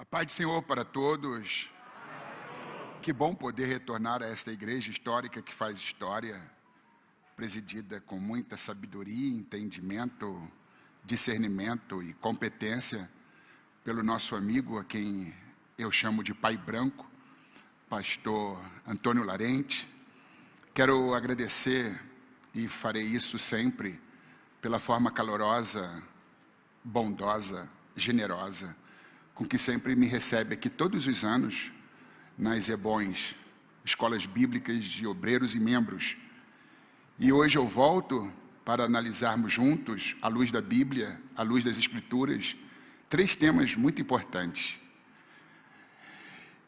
A paz do Senhor para todos. Que bom poder retornar a esta igreja histórica que faz história, presidida com muita sabedoria, entendimento, discernimento e competência pelo nosso amigo, a quem eu chamo de Pai Branco, pastor Antônio Larente. Quero agradecer, e farei isso sempre, pela forma calorosa, bondosa, generosa, com que sempre me recebe aqui todos os anos, nas EBONs, Escolas Bíblicas de Obreiros e Membros. E hoje eu volto para analisarmos juntos, à luz da Bíblia, à luz das Escrituras, 3 temas muito importantes.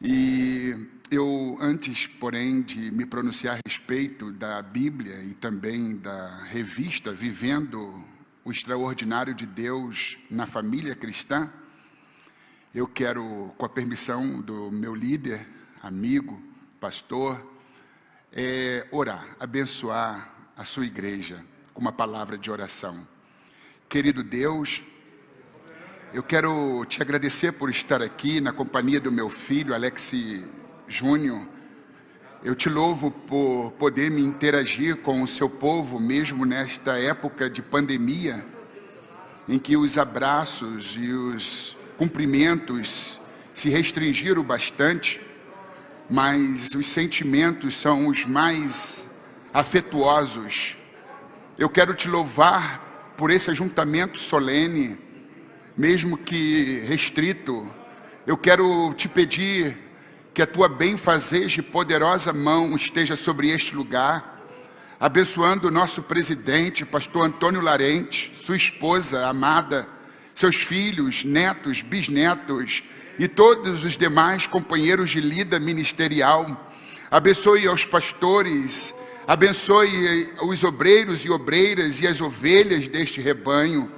E eu, antes, porém, de me pronunciar a respeito da Bíblia e também da revista Vivendo o Extraordinário de Deus na Família Cristã, eu quero, com a permissão do meu líder, amigo, pastor, orar, abençoar a sua igreja com uma palavra de oração. Querido Deus, eu quero te agradecer por estar aqui na companhia do meu filho, Alex Júnior. Eu te louvo por poder me interagir com o seu povo, mesmo nesta época de pandemia, em que os abraços e os cumprimentos se restringiram bastante, mas os sentimentos são os mais afetuosos. Eu quero te louvar por esse ajuntamento solene, mesmo que restrito. Eu quero te pedir que a tua benfazeja e poderosa mão esteja sobre este lugar, abençoando o nosso presidente, pastor Antônio Larente, sua esposa amada, seus filhos, netos, bisnetos e todos os demais companheiros de lida ministerial. Abençoe aos pastores, abençoe os obreiros e obreiras e as ovelhas deste rebanho,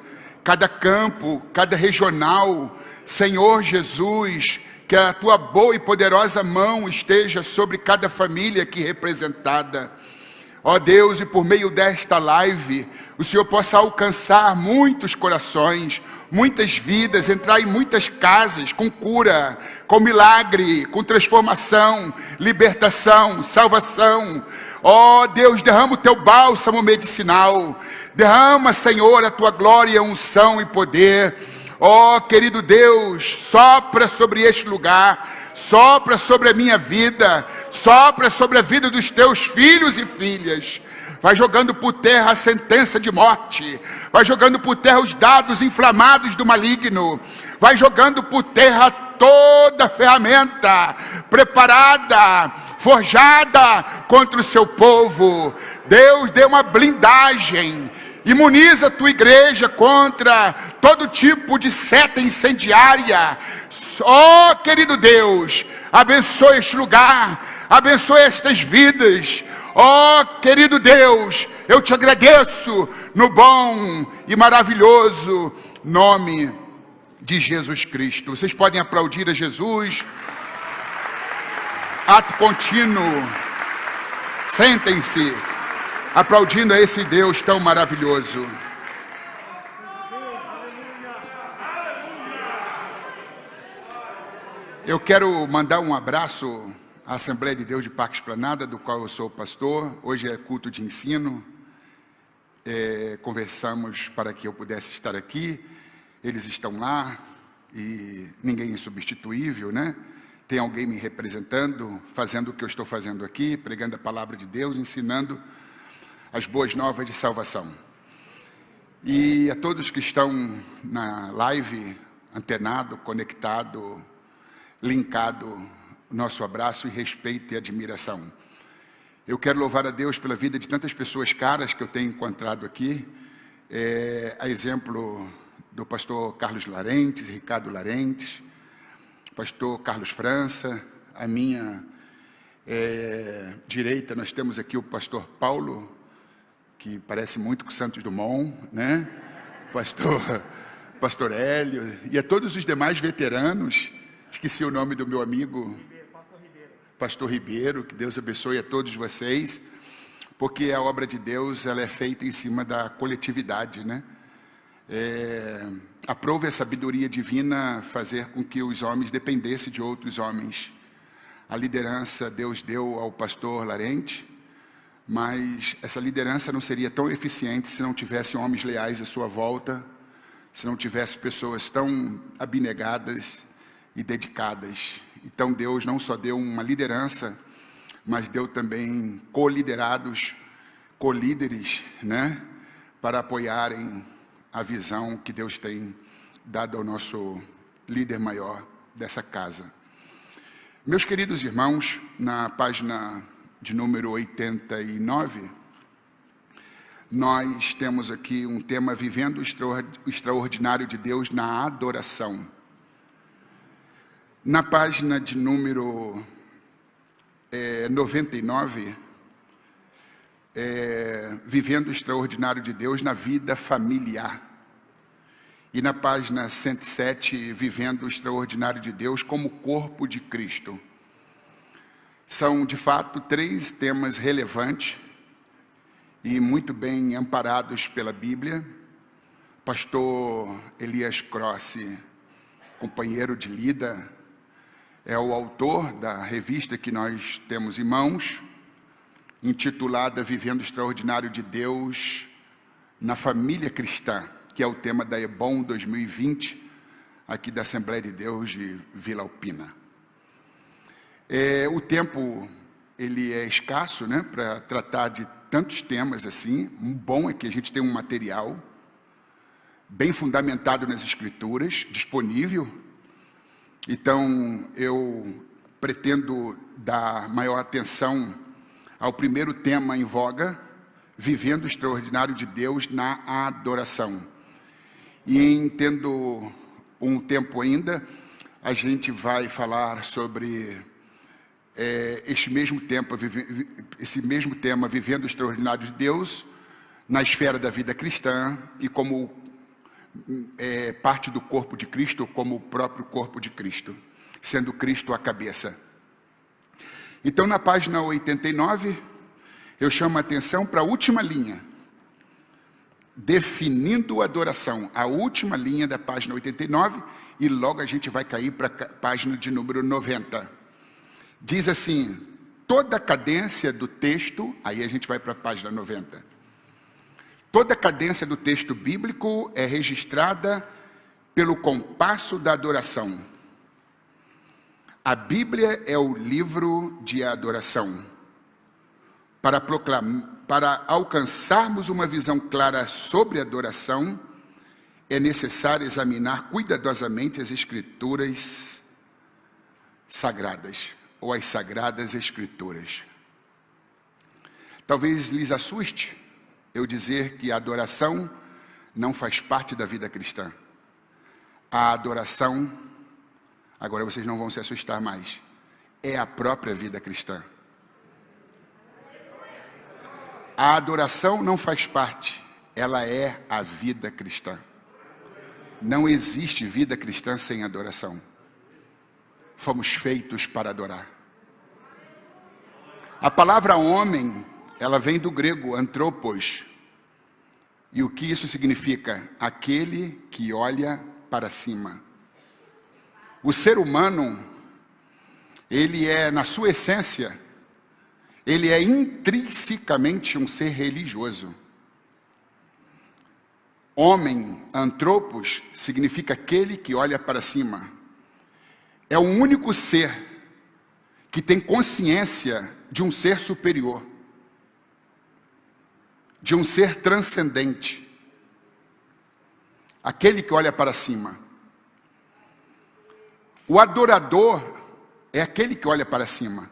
cada campo, cada regional. Senhor Jesus, que a tua boa e poderosa mão esteja sobre cada família aqui representada. Ó Deus, e por meio desta live, o Senhor possa alcançar muitos corações, muitas vidas, entrar em muitas casas com cura, com milagre, com transformação, libertação, salvação. Ó Deus, derrama o teu bálsamo medicinal, derrama, Senhor, a tua glória, unção e poder. Ó querido Deus, sopra sobre este lugar, sopra sobre a minha vida, sopra sobre a vida dos teus filhos e filhas. Vai jogando por terra a sentença de morte, vai jogando por terra os dados inflamados do maligno, vai jogando por terra toda ferramenta preparada, forjada contra o seu povo. Deus, dê uma blindagem, imuniza a tua igreja contra todo tipo de seta incendiária. Ó querido Deus, abençoe este lugar, abençoe estas vidas. Ó querido Deus, eu te agradeço no bom e maravilhoso nome de Jesus Cristo. Vocês podem aplaudir a Jesus. Ato contínuo. Sentem-se, aplaudindo a esse Deus tão maravilhoso. Eu quero mandar um abraço à Assembleia de Deus de Parque Esplanada, do qual eu sou pastor. Hoje é culto de ensino. Conversamos para que eu pudesse estar aqui. Eles estão lá e ninguém é substituível, né? Tem alguém me representando, fazendo o que eu estou fazendo aqui, pregando a palavra de Deus, ensinando as boas novas de salvação. E a todos que estão na live, antenado, conectado, linkado, nosso abraço e respeito e admiração. Eu quero louvar a Deus pela vida de tantas pessoas caras que eu tenho encontrado aqui, a exemplo do pastor Carlos Larentes, Ricardo Larentes, pastor Carlos França. À minha direita nós temos aqui o pastor Paulo, que parece muito com Santos Dumont, né? Pastor Hélio, e a todos os demais veteranos. Esqueci o nome do meu amigo Pastor Ribeiro. Que Deus abençoe a todos vocês, porque a obra de Deus ela é feita em cima da coletividade, né? Aprove a sabedoria divina fazer com que os homens dependessem de outros homens. A liderança Deus deu ao pastor Larente, mas essa liderança não seria tão eficiente se não tivesse homens leais à sua volta, se não tivesse pessoas tão abnegadas e dedicadas. Então Deus não só deu uma liderança, mas deu também co-liderados, co-líderes, né, para apoiarem a visão que Deus tem dado ao nosso líder maior dessa casa. Meus queridos irmãos, na página de número 89, nós temos aqui um tema: vivendo o extraordinário de Deus na adoração. Na página de número 99, vivendo o extraordinário de Deus na vida familiar. E na página 107, vivendo o extraordinário de Deus como corpo de Cristo. São, de fato, 3 temas relevantes e muito bem amparados pela Bíblia. Pastor Elias Crossi, companheiro de Lida, é o autor da revista que nós temos em mãos, intitulada Vivendo o Extraordinário de Deus na Família Cristã, que é o tema da EBOM 2020, aqui da Assembleia de Deus de Vila Alpina. O tempo, ele é escasso, né, para tratar de tantos temas assim. O bom é que a gente tem um material bem fundamentado nas Escrituras, disponível. Então, eu pretendo dar maior atenção ao primeiro tema em voga, vivendo o extraordinário de Deus na adoração. E tendo um tempo ainda, a gente vai falar sobre esse mesmo tema, vivendo o extraordinário de Deus na esfera da vida cristã e como parte do corpo de Cristo, como o próprio corpo de Cristo, sendo Cristo a cabeça. Então, na página 89, eu chamo a atenção para a última linha, definindo a adoração, a última linha da página 89, e logo a gente vai cair para a página de número 90. Diz assim, toda a cadência do texto, aí a gente vai para a página 90. Toda a cadência do texto bíblico é registrada pelo compasso da adoração. A Bíblia é o livro de adoração. Para alcançarmos uma visão clara sobre a adoração, é necessário examinar cuidadosamente as Escrituras sagradas, ou as Sagradas Escrituras. Talvez lhes assuste eu dizer que a adoração não faz parte da vida cristã. A adoração, agora vocês não vão se assustar mais, é a própria vida cristã. A adoração não faz parte, ela é a vida cristã. Não existe vida cristã sem adoração. Fomos feitos para adorar. A palavra homem, ela vem do grego antropos. E o que isso significa? Aquele que olha para cima. O ser humano, ele é, na sua essência, ele é intrinsecamente um ser religioso. Homem, antropos, significa aquele que olha para cima. É o único ser que tem consciência de um ser superior, de um ser transcendente. Aquele que olha para cima. O adorador é aquele que olha para cima.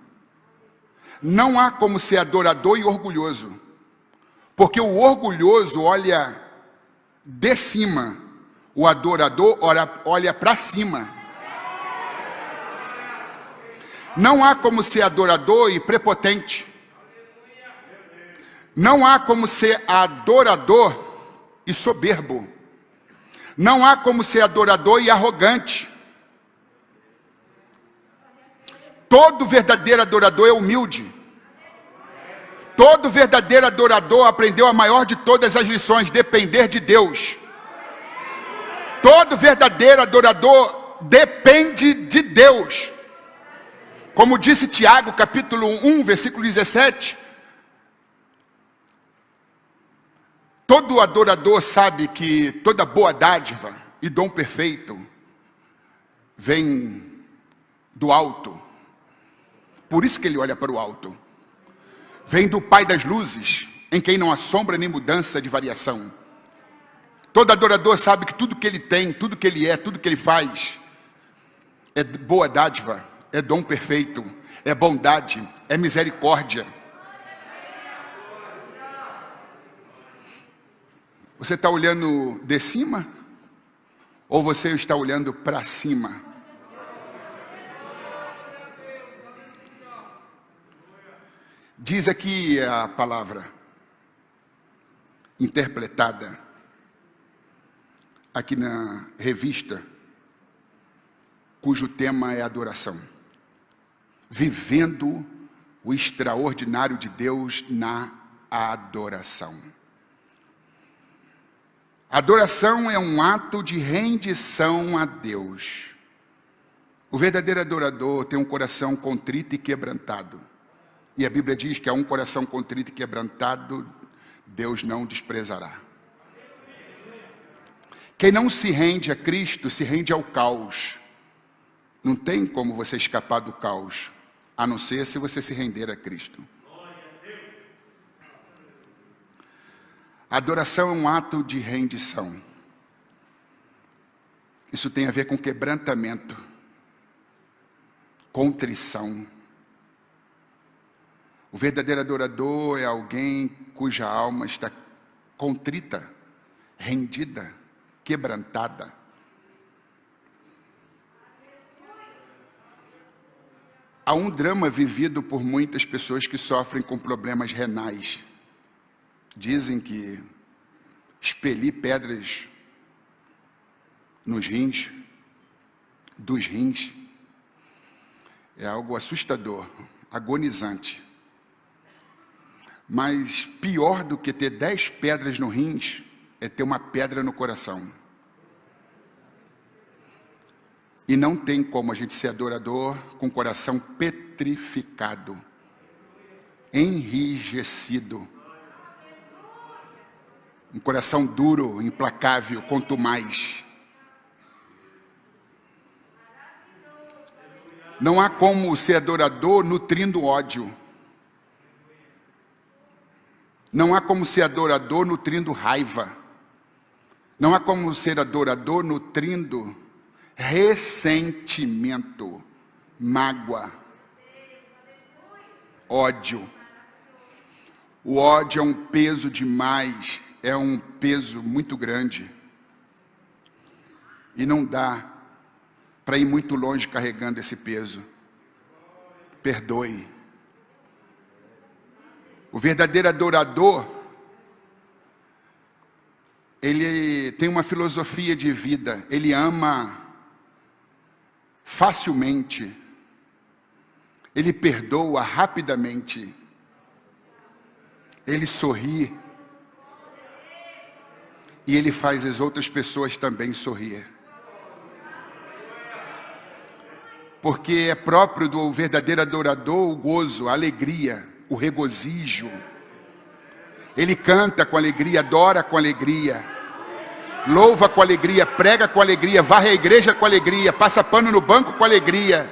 Não há como ser adorador e orgulhoso, porque o orgulhoso olha de cima, o adorador olha para cima. Não há como ser adorador e prepotente. Não há como ser adorador e soberbo. Não há como ser adorador e arrogante. Todo verdadeiro adorador é humilde. Todo verdadeiro adorador aprendeu a maior de todas as lições, depender de Deus. todo verdadeiro adorador depende de Deus. Como disse Tiago, capítulo 1, versículo 17, todo adorador sabe que toda boa dádiva e dom perfeito vem do alto. Por isso que ele olha para o alto. Vem do Pai das luzes, em quem não há sombra nem mudança de variação. Todo adorador sabe que tudo que ele tem, tudo que ele é, tudo que ele faz, é boa dádiva, é dom perfeito, é bondade, é misericórdia. Você está olhando de cima? Ou você está olhando para cima? Diz aqui a palavra interpretada aqui na revista, cujo tema é adoração. Vivendo o extraordinário de Deus na adoração. Adoração é um ato de rendição a Deus. O verdadeiro adorador tem um coração contrito e quebrantado. E a Bíblia diz que a um coração contrito e quebrantado, Deus não desprezará. Quem não se rende a Cristo, se rende ao caos. Não tem como você escapar do caos, a não ser se você se render a Cristo. A adoração é um ato de rendição. Isso tem a ver com quebrantamento, contrição. O verdadeiro adorador é alguém cuja alma está contrita, rendida, quebrantada. Há um drama vivido por muitas pessoas que sofrem com problemas renais. Dizem que expelir pedras nos rins, dos rins, é algo assustador, agonizante. Mas pior do que ter 10 pedras no rins é ter uma pedra no coração. E não tem como a gente ser adorador com o coração petrificado, enrijecido. Um coração duro, implacável, contumaz. Não há como ser adorador nutrindo ódio. Não há como ser adorador nutrindo raiva. Não há como ser adorador nutrindo ressentimento, mágoa, ódio. O ódio é um peso demais, é um peso muito grande. E não dá para ir muito longe carregando esse peso. Perdoe. O verdadeiro adorador, ele tem uma filosofia de vida, ele ama facilmente, ele perdoa rapidamente, ele sorri, e ele faz as outras pessoas também sorrir. Porque é próprio do verdadeiro adorador o gozo, a alegria, o regozijo. Ele canta com alegria, adora com alegria, louva com alegria, prega com alegria, varre a igreja com alegria, passa pano no banco com alegria.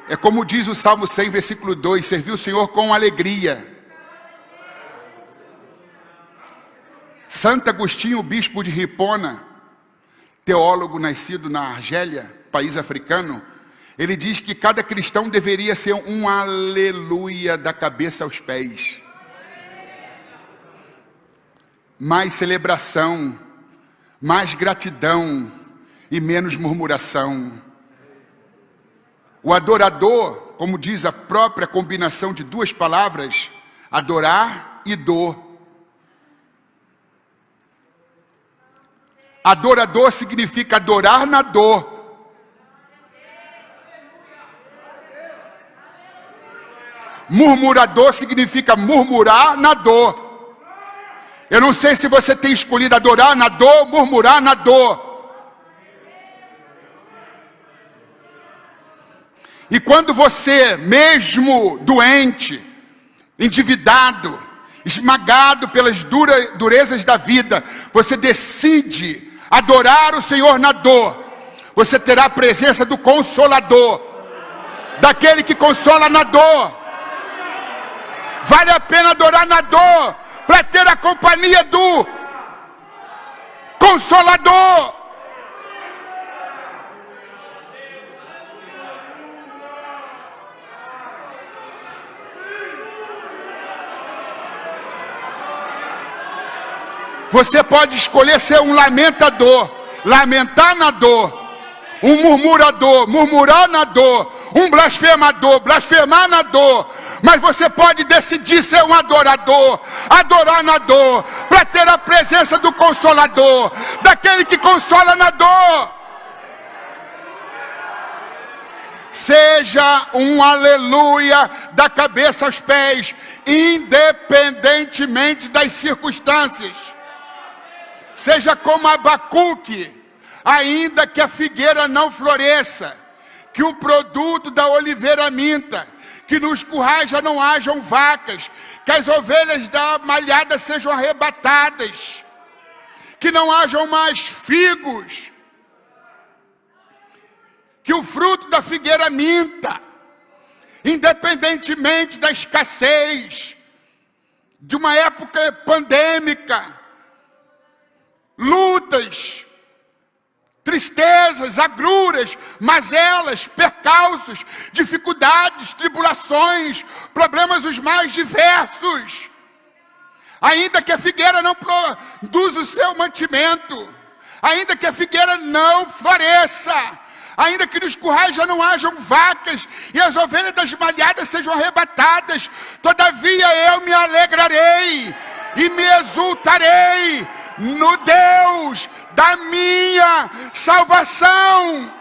É como diz o Salmo 100, versículo 2, serviu o Senhor com alegria. Santo Agostinho, bispo de Hipona, teólogo nascido na Argélia, país africano, ele diz que cada cristão deveria ser um aleluia da cabeça aos pés. Mais celebração, mais gratidão e menos murmuração. O adorador, como diz a própria combinação de duas palavras, adorar e dor. Adorador significa adorar na dor. Murmurador significa murmurar na dor. Eu não sei se você tem escolhido adorar na dor, murmurar na dor. E quando você, mesmo doente, endividado, esmagado pelas durezas da vida, você decide adorar o Senhor na dor, você terá a presença do Consolador, daquele que consola na dor. Vale a pena adorar na dor, para ter a companhia do Consolador. Você pode escolher ser um lamentador, lamentar na dor, um murmurador, murmurar na dor, um blasfemador, blasfemar na dor. Mas você pode decidir ser um adorador, adorar na dor, para ter a presença do Consolador, daquele que consola na dor. Seja um aleluia da cabeça aos pés, independentemente das circunstâncias. Seja como Abacuque, ainda que a figueira não floresça, que o produto da oliveira minta, que nos currais já não hajam vacas, que as ovelhas da malhada sejam arrebatadas, que não hajam mais figos, que o fruto da figueira minta, independentemente da escassez, de uma época pandêmica, lutas, tristezas, agruras, mazelas, percalços, dificuldades, tribulações, problemas os mais diversos. Ainda que a figueira não produza o seu mantimento, ainda que a figueira não floresça, ainda que nos currais já não hajam vacas e as ovelhas das malhadas sejam arrebatadas, todavia eu me alegrarei e me exultarei no Deus da minha salvação.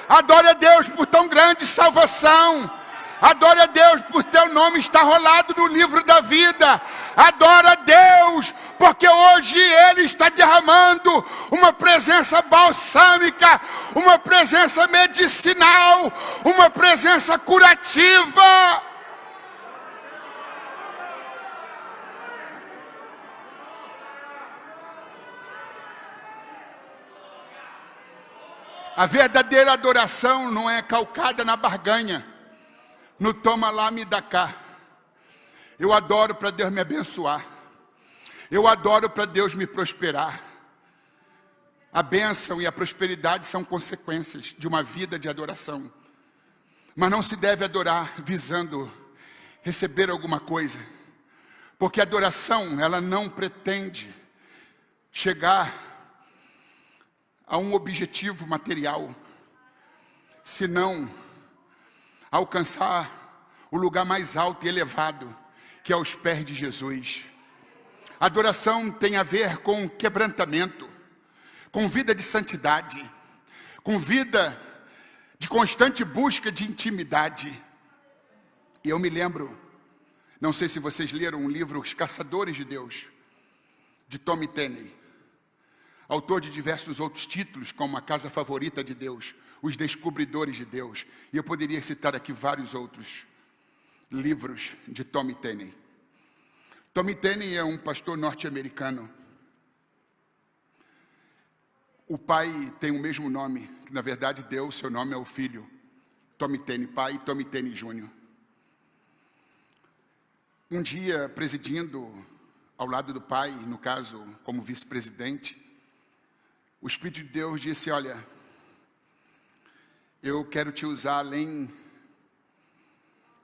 Adore a Deus por tão grande salvação. Adore a Deus por teu nome estar rolado no livro da vida. Adora a Deus porque hoje Ele está derramando uma presença balsâmica, uma presença medicinal, uma presença curativa. A verdadeira adoração não é calcada na barganha, no toma lá, me dá cá. Eu adoro para Deus me abençoar. Eu adoro para Deus me prosperar. A bênção e a prosperidade são consequências de uma vida de adoração. Mas não se deve adorar visando receber alguma coisa. Porque a adoração, ela não pretende chegar a um objetivo material, senão alcançar o lugar mais alto e elevado, que é aos pés de Jesus. Adoração tem a ver com quebrantamento, com vida de santidade, com vida de constante busca de intimidade. E eu me lembro, não sei se vocês leram um livro, Os Caçadores de Deus, de Tommy Tenney, autor de diversos outros títulos, como A Casa Favorita de Deus, Os Descobridores de Deus. E eu poderia citar aqui vários outros livros de Tommy Tenney. Tommy Tenney é um pastor norte-americano. O pai tem o mesmo nome, que na verdade deu seu nome ao filho, Tommy Tenney pai e Tommy Tenney Jr. Um dia, presidindo ao lado do pai, no caso, como vice-presidente, o Espírito de Deus disse: olha, eu quero te usar além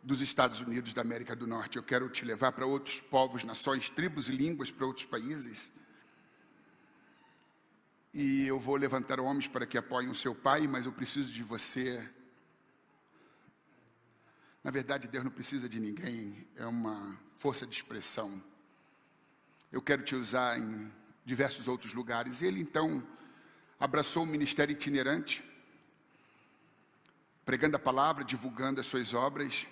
dos Estados Unidos da América do Norte. Eu quero te levar para outros povos, nações, tribos e línguas, para outros países. E eu vou levantar homens para que apoiem o seu pai, mas eu preciso de você. Na verdade, Deus não precisa de ninguém, é uma força de expressão. Eu quero te usar em diversos outros lugares. Ele, então, abraçou o ministério itinerante, pregando a palavra, divulgando as suas obras.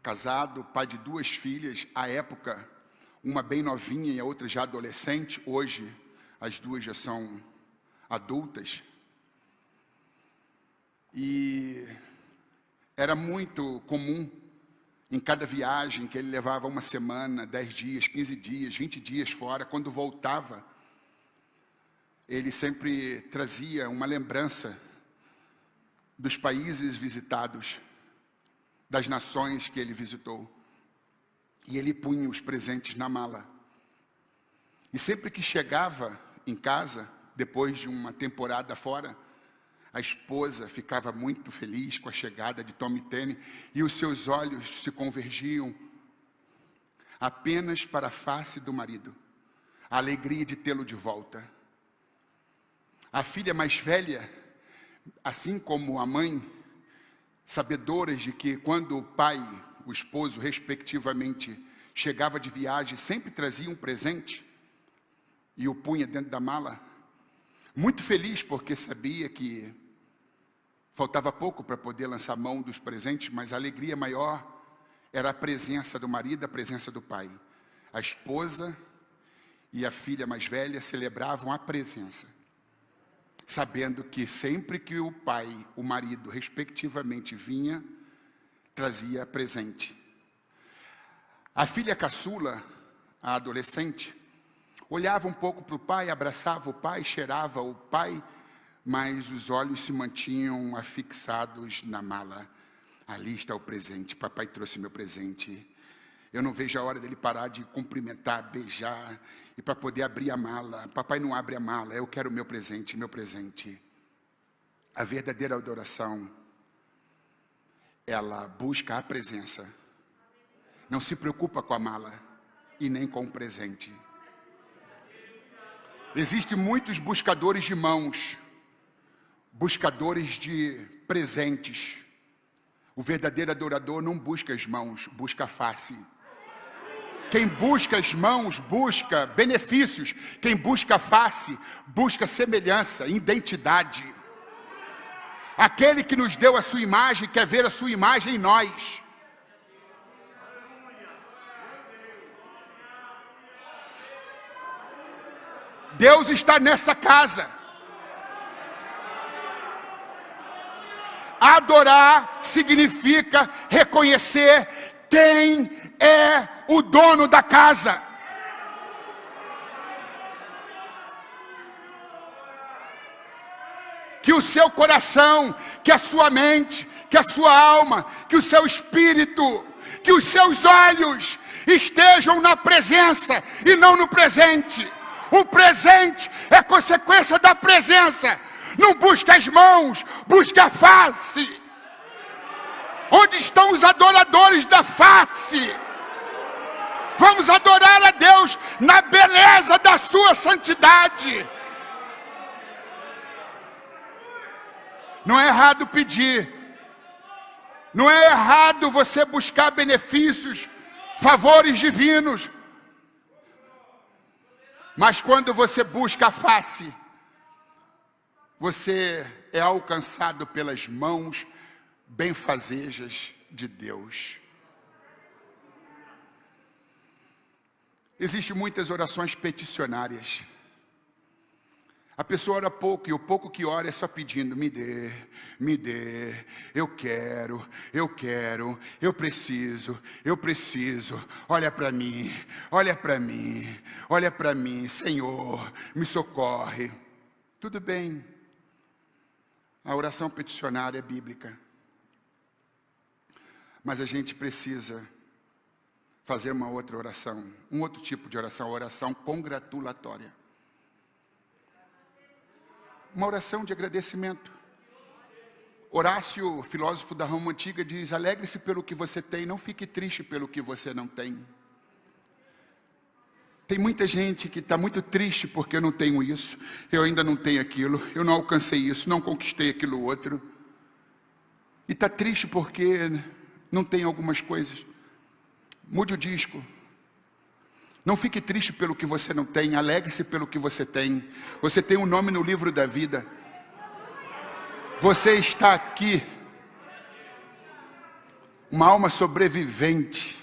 casado, pai de 2 filhas, à época, uma bem novinha e a outra já adolescente. Hoje, as 2 já são adultas. E era muito comum, em cada viagem, que ele levava 1 semana, 10 dias, 15 dias, 20 dias fora. Quando voltava, ele sempre trazia uma lembrança dos países visitados, das nações que ele visitou. E ele punha os presentes na mala. E sempre que chegava em casa, depois de uma temporada fora, a esposa ficava muito feliz com a chegada de Tom e Tene, e os seus olhos se convergiam apenas para a face do marido, a alegria de tê-lo de volta. A filha mais velha, assim como a mãe, sabedoras de que quando o pai, o esposo, respectivamente, chegava de viagem, sempre trazia um presente e o punha dentro da mala, muito feliz porque sabia que faltava pouco para poder lançar mão dos presentes, mas a alegria maior era a presença do marido, a presença do pai. A esposa e a filha mais velha celebravam a presença, sabendo que sempre que o pai, o marido, respectivamente, vinha, trazia presente. A filha caçula, a adolescente, olhava um pouco para o pai, abraçava o pai, cheirava o pai, mas os olhos se mantinham afixados na mala. Ali está o presente, papai trouxe meu presente. Eu não vejo a hora dele parar de cumprimentar, beijar, e para poder abrir a mala. Papai não abre a mala, eu quero o meu presente, meu presente. A verdadeira adoração, ela busca a presença. Não se preocupa com a mala e nem com o presente. Existem muitos buscadores de mãos, buscadores de presentes. O verdadeiro adorador não busca as mãos, busca a face. Quem busca as mãos, busca benefícios. Quem busca a face, busca semelhança, identidade. Aquele que nos deu a sua imagem, quer ver a sua imagem em nós. Deus está nessa casa. Adorar significa reconhecer quem é o dono da casa. Que o seu coração, que a sua mente, que a sua alma, que o seu espírito, que os seus olhos estejam na presença e não no presente. O presente é consequência da presença. Não busca as mãos, busca a face. Onde estão os adoradores da face? Vamos adorar a Deus na beleza da sua santidade. Não é errado pedir. Não é errado você buscar benefícios, favores divinos. Mas quando você busca a face, você é alcançado pelas mãos benfazejas de Deus. Existem muitas orações peticionárias. A pessoa ora pouco, e o pouco que ora é só pedindo: me dê, eu quero, eu preciso, olha para mim, Senhor, me socorre. Tudo bem, a oração peticionária é bíblica, mas a gente precisa fazer uma outra oração, um outro tipo de oração, a oração congratulatória. Uma oração de agradecimento. Horácio, filósofo da Roma Antiga, diz: alegre-se pelo que você tem, não fique triste pelo que você não tem. Tem muita gente que está muito triste porque eu não tenho isso, eu ainda não tenho aquilo, eu não alcancei isso, não conquistei aquilo outro. E está triste porque não tem algumas coisas. Mude o disco. Não fique triste pelo que você não tem, alegre-se pelo que você tem. Você tem um nome no livro da vida. Você está aqui. uma alma sobrevivente,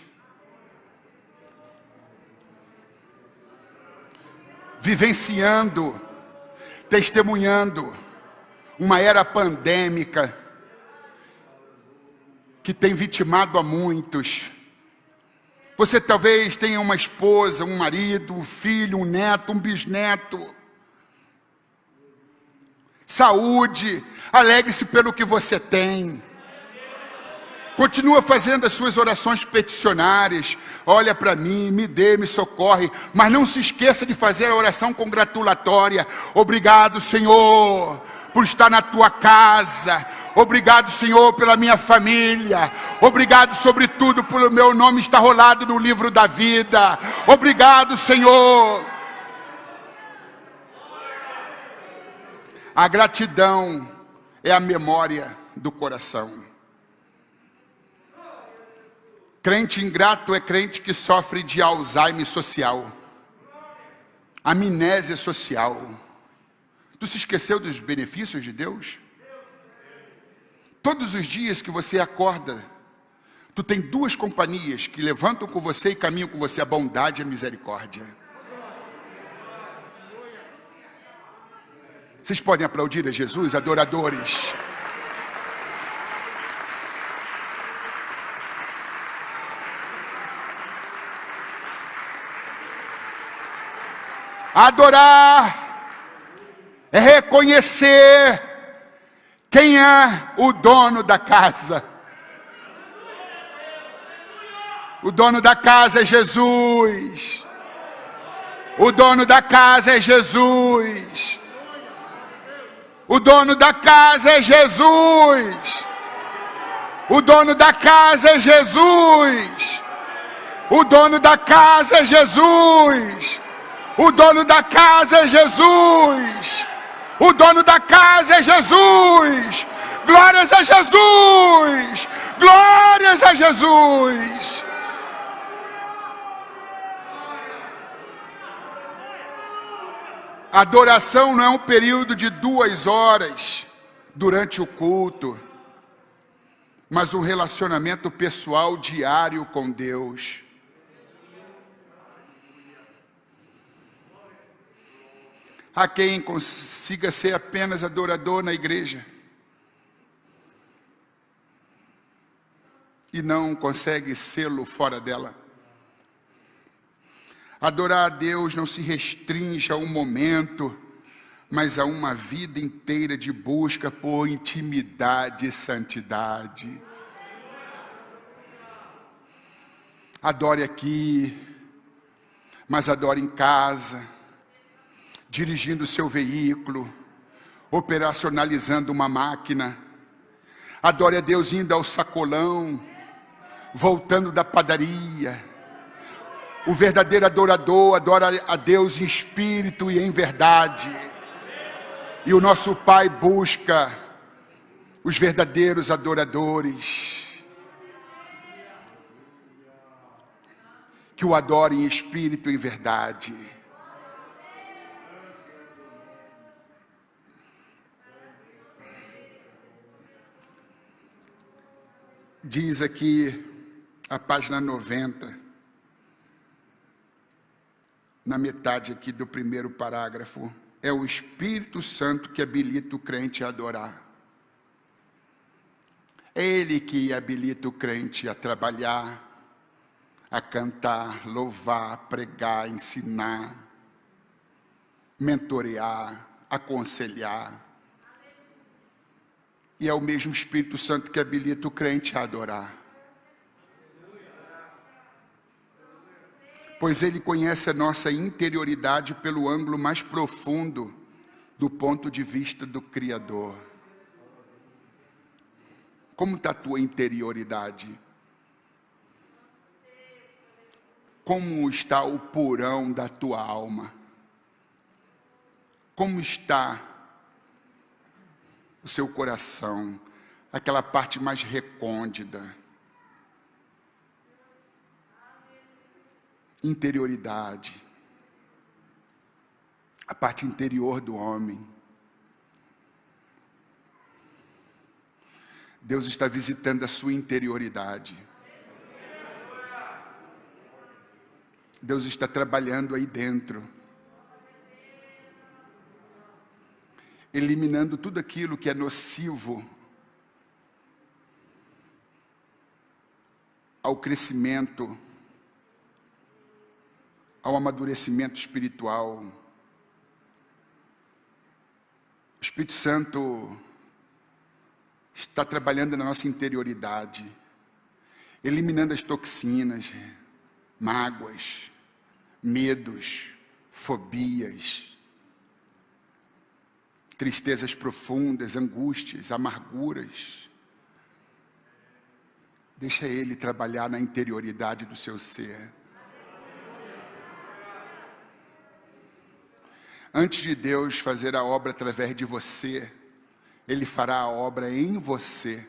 vivenciando, testemunhando uma era pandêmica que tem vitimado a muitos. Você talvez tenha uma esposa, um marido, um filho, um neto, um bisneto. Saúde, alegre-se pelo que você tem. Continua fazendo as suas orações peticionárias. Olha para mim, me dê, me socorre. Mas não se esqueça de fazer a oração congratulatória. Obrigado, Senhor, por estar na tua casa. Obrigado, Senhor, pela minha família. Obrigado, sobretudo, pelo meu nome estar rolado no livro da vida. Obrigado, Senhor. A gratidão é a memória do coração. Crente ingrato é crente que sofre de Alzheimer social, amnésia social. Tu se esqueceu dos benefícios de Deus? Todos os dias que você acorda, tu tem duas companhias que levantam com você e caminham com você, a bondade e a misericórdia. Vocês podem aplaudir a Jesus, adoradores? Adorar é reconhecer quem é o dono da casa. O dono da casa é Jesus. O dono da casa é Jesus. O dono da casa é Jesus. O dono da casa é Jesus. O dono da casa é Jesus. O dono da casa é Jesus. O dono da casa é Jesus. Glórias a Jesus. Glórias a Jesus. Adoração não é um período de 2 horas durante o culto, mas um relacionamento pessoal diário com Deus. Há quem consiga ser apenas adorador na igreja e não consegue sê-lo fora dela. Adorar a Deus não se restringe a um momento, mas a uma vida inteira de busca por intimidade e santidade. Adore aqui, mas adore em casa, dirigindo o seu veículo, operacionalizando uma máquina. Adore a Deus indo ao sacolão, voltando da padaria. O verdadeiro adorador adora a Deus em espírito e em verdade. E o nosso Pai busca os verdadeiros adoradores que o adorem em espírito e em verdade. Diz aqui a página 90, na metade aqui do primeiro parágrafo, é o Espírito Santo que habilita o crente a adorar. É Ele que habilita o crente a trabalhar, a cantar, louvar, pregar, ensinar, mentorear, aconselhar. E é o mesmo Espírito Santo que habilita o crente a adorar. Pois Ele conhece a nossa interioridade pelo ângulo mais profundo, do ponto de vista do Criador. Como está a tua interioridade? Como está o porão da tua alma? Como está o seu coração, aquela parte mais recôndita? Interioridade, a parte interior do homem. Deus está visitando a sua interioridade. Deus está trabalhando aí dentro, eliminando tudo aquilo que é nocivo ao crescimento, ao amadurecimento espiritual. O Espírito Santo está trabalhando na nossa interioridade, eliminando as toxinas, mágoas, medos, fobias, tristezas profundas, angústias, amarguras. Deixa Ele trabalhar na interioridade do seu ser. Antes de Deus fazer a obra através de você, Ele fará a obra em você.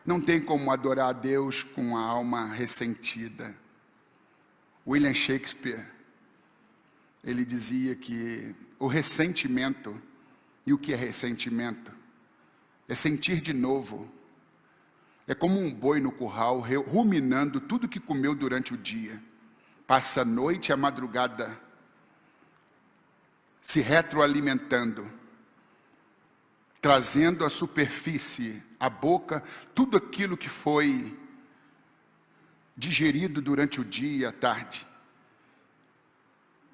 Não tem como adorar a Deus com a alma ressentida. William Shakespeare, ele dizia que o ressentimento, e o que é ressentimento? É sentir de novo. É como um boi no curral, ruminando tudo que comeu durante o dia. Passa a noite e a madrugada se retroalimentando, trazendo à superfície, à boca, tudo aquilo que foi digerido durante o dia e a tarde.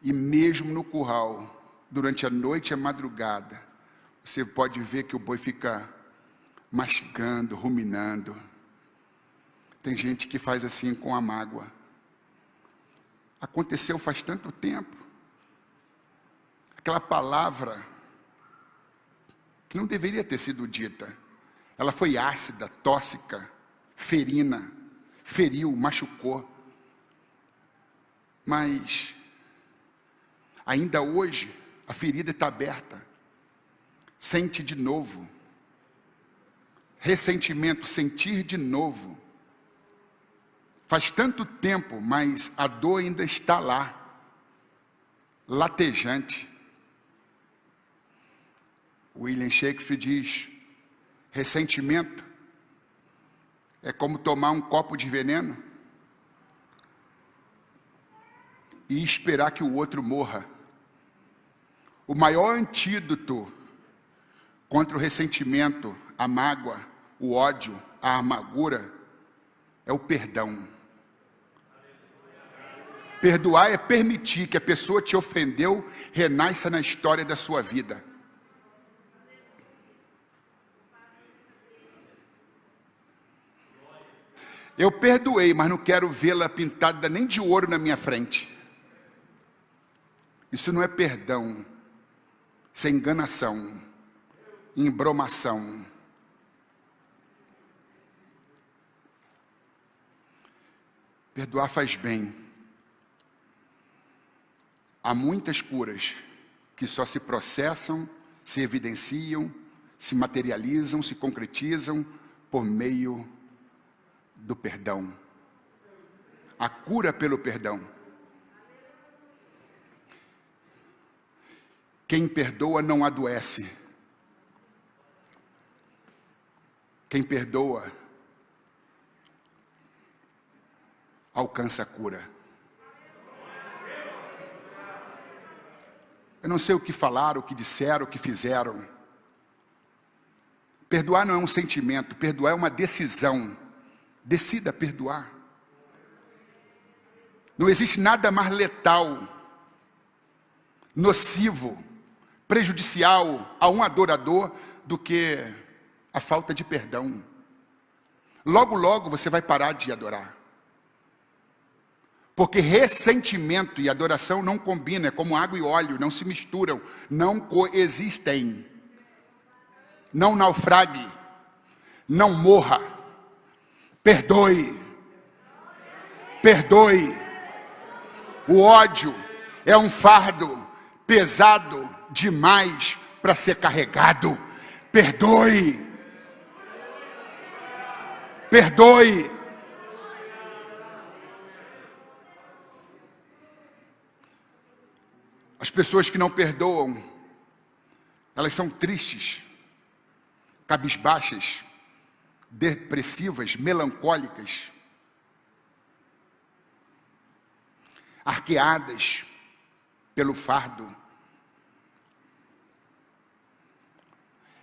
E mesmo no curral, durante a noite e a madrugada, você pode ver que o boi fica mastigando, ruminando. Tem gente que faz assim com a mágoa. Aconteceu faz tanto tempo. Aquela palavra que não deveria ter sido dita. Ela foi ácida, tóxica, ferina, feriu, machucou. Mas ainda hoje a ferida está aberta. Sente de novo. Ressentimento, sentir de novo. Faz tanto tempo, mas a dor ainda está lá, latejante. William Shakespeare diz: ressentimento é como tomar um copo de veneno e esperar que o outro morra. O maior antídoto contra o ressentimento, a mágoa, o ódio, a amargura, é o perdão. Perdoar é permitir que a pessoa te ofendeu renasça na história da sua vida. Eu perdoei, mas não quero vê-la pintada nem de ouro na minha frente. Isso não é perdão. Isso é enganação, embromação. Perdoar faz bem. Há muitas curas que só se processam, se evidenciam, se materializam, se concretizam por meio do perdão. A cura pelo perdão. Quem perdoa não adoece. Quem perdoa alcança a cura. Eu não sei o que falaram, o que disseram, o que fizeram. Perdoar não é um sentimento, perdoar é uma decisão. Decida perdoar. Não existe nada mais letal, nocivo, prejudicial a um adorador do que a falta de perdão. Logo, logo você vai parar de adorar. Porque ressentimento e adoração não combinam, é como água e óleo, não se misturam, não coexistem. Não naufrague, não morra, perdoe, perdoe. O ódio é um fardo pesado demais para ser carregado. Perdoe, perdoe. As pessoas que não perdoam, elas são tristes, cabisbaixas, depressivas, melancólicas, arqueadas pelo fardo.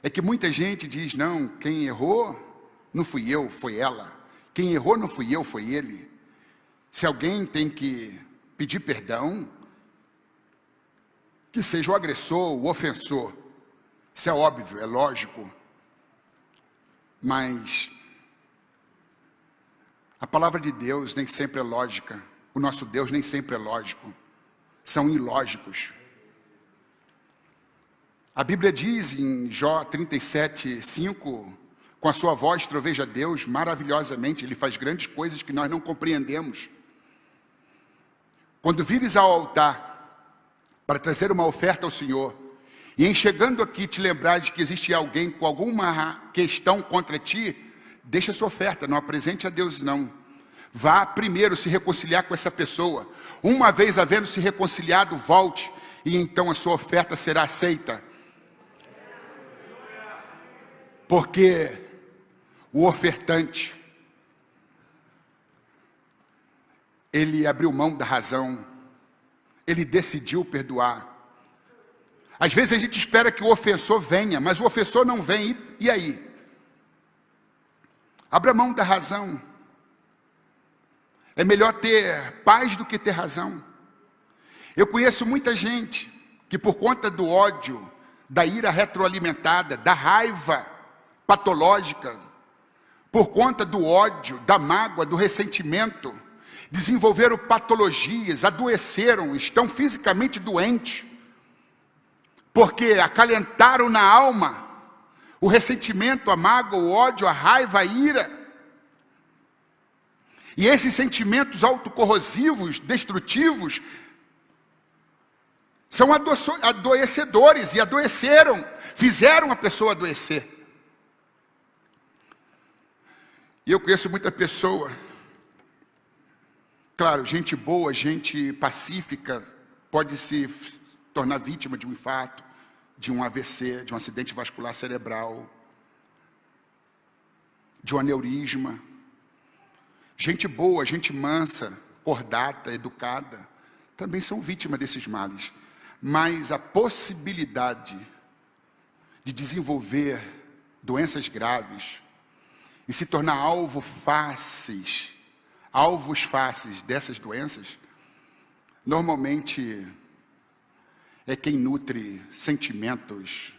É que muita gente diz, não, quem errou não fui eu, foi ela. Quem errou não fui eu, foi ele. Se alguém tem que pedir perdão, que seja o agressor, o ofensor. Isso é óbvio, é lógico. Mas a palavra de Deus nem sempre é lógica. O nosso Deus nem sempre é lógico. São ilógicos. A Bíblia diz em Jó 37:5, com a sua voz troveja Deus maravilhosamente, Ele faz grandes coisas que nós não compreendemos. Quando vires ao altar para trazer uma oferta ao Senhor, e em chegando aqui te lembrar de que existe alguém com alguma questão contra ti, deixa a sua oferta, não apresente a Deus não. Vá primeiro se reconciliar com essa pessoa. Uma vez havendo se reconciliado, volte, e então a sua oferta será aceita. Porque o ofertante, ele abriu mão da razão, ele decidiu perdoar. Às vezes a gente espera que o ofensor venha, mas o ofensor não vem, e aí? Abra mão da razão. É melhor ter paz do que ter razão. Eu conheço muita gente que por conta do ódio, da ira retroalimentada, da raiva patológica, por conta do ódio, da mágoa, do ressentimento, desenvolveram patologias, adoeceram, estão fisicamente doentes, porque acalentaram na alma o ressentimento, a mágoa, o ódio, a raiva, a ira. E esses sentimentos autocorrosivos, destrutivos, são adoecedores e adoeceram, fizeram a pessoa adoecer. E eu conheço muita pessoa, claro, gente boa, gente pacífica, pode se tornar vítima de um infarto, de um AVC, de um acidente vascular cerebral, de um aneurisma. Gente boa, gente mansa, cordata, educada, também são vítimas desses males. Mas a possibilidade de desenvolver doenças graves e se tornar alvos fáceis dessas doenças, normalmente é quem nutre sentimentos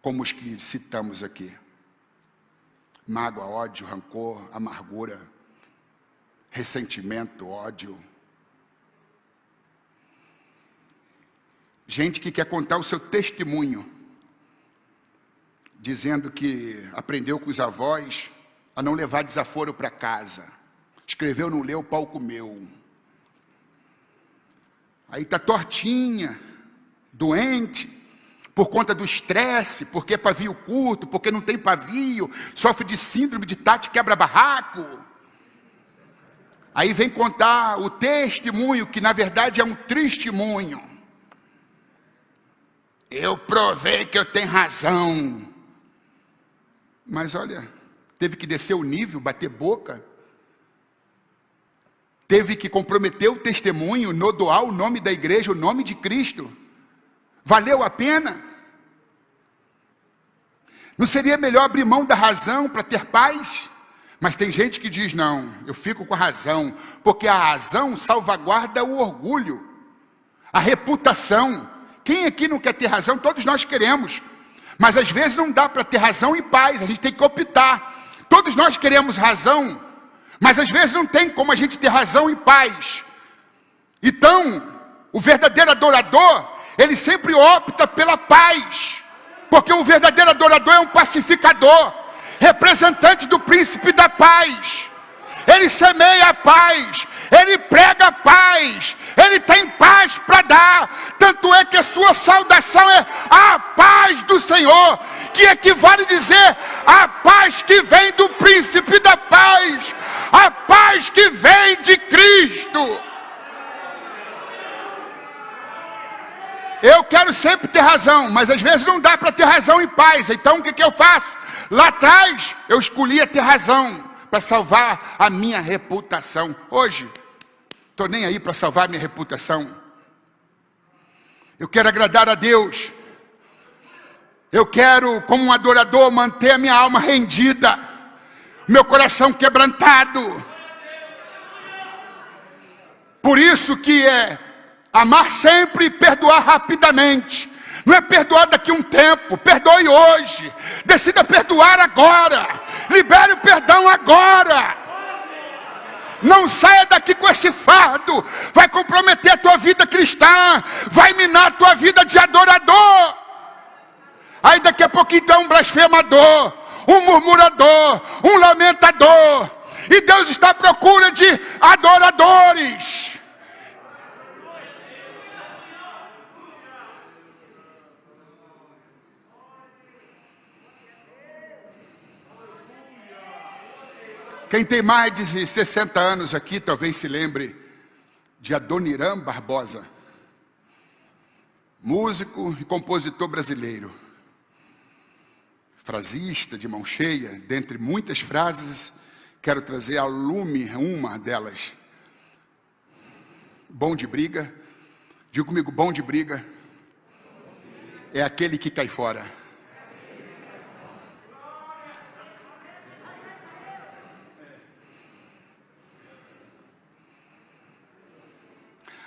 como os que citamos aqui. Mágoa, ódio, rancor, amargura, ressentimento, ódio. Gente que quer contar o seu testemunho, dizendo que aprendeu com os avós a não levar desaforo para casa. Escreveu, não leu, o pau comeu. Aí está tortinha, doente, por conta do estresse, porque é pavio curto, porque não tem pavio, sofre de síndrome de Tati quebra-barraco. Aí vem contar o testemunho, que na verdade é um testemunho. Eu provei que eu tenho razão. Mas olha, teve que descer o nível, bater boca. Teve que comprometer o testemunho, nodoar o nome da igreja, o nome de Cristo. Valeu a pena? Não seria melhor abrir mão da razão para ter paz? Mas tem gente que diz, não, eu fico com a razão, porque a razão salvaguarda o orgulho, a reputação. Quem aqui não quer ter razão? Todos nós queremos. Mas às vezes não dá para ter razão em paz, a gente tem que optar. Todos nós queremos razão, mas às vezes não tem como a gente ter razão em paz. Então, o verdadeiro adorador, ele sempre opta pela paz, porque o verdadeiro adorador é um pacificador, representante do príncipe da paz. Ele semeia a paz, ele prega a paz, ele tem paz para dar. Tanto é que a sua saudação é a paz do Senhor, que equivale a dizer a paz que vem do príncipe da paz, a paz que vem de Cristo. Eu quero sempre ter razão, mas às vezes não dá para ter razão em paz. Então o que eu faço? Lá atrás eu escolhia ter razão para salvar a minha reputação. Hoje, estou nem aí para salvar a minha reputação. Eu quero agradar a Deus. Eu quero, como um adorador, manter a minha alma rendida, meu coração quebrantado. Por isso que é amar sempre e perdoar rapidamente. Não é perdoar daqui a um tempo, perdoe hoje. Decida perdoar agora. Libere o perdão agora. Não saia daqui com esse fardo. Vai comprometer a tua vida cristã. Vai minar a tua vida de adorador. Aí daqui a pouquinho tem um blasfemador, um murmurador, um lamentador. E Deus está à procura de adoradores. Quem tem mais de 60 anos aqui, talvez se lembre de Adoniran Barbosa, músico e compositor brasileiro, frasista de mão cheia. Dentre muitas frases, quero trazer ao lume uma delas. Bom de briga, diga comigo, bom de briga é aquele que cai fora.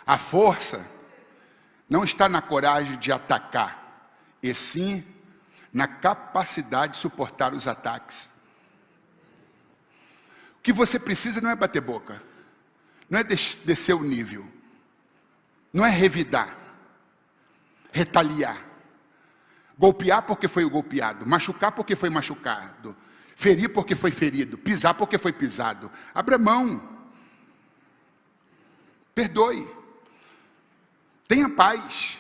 A força não está na coragem de atacar, e sim na capacidade de suportar os ataques. O que você precisa não é bater boca, não é descer o nível, não é revidar, retaliar, golpear porque foi o golpeado, machucar porque foi machucado, ferir porque foi ferido, pisar porque foi pisado. Abra mão, perdoe. Tenha paz.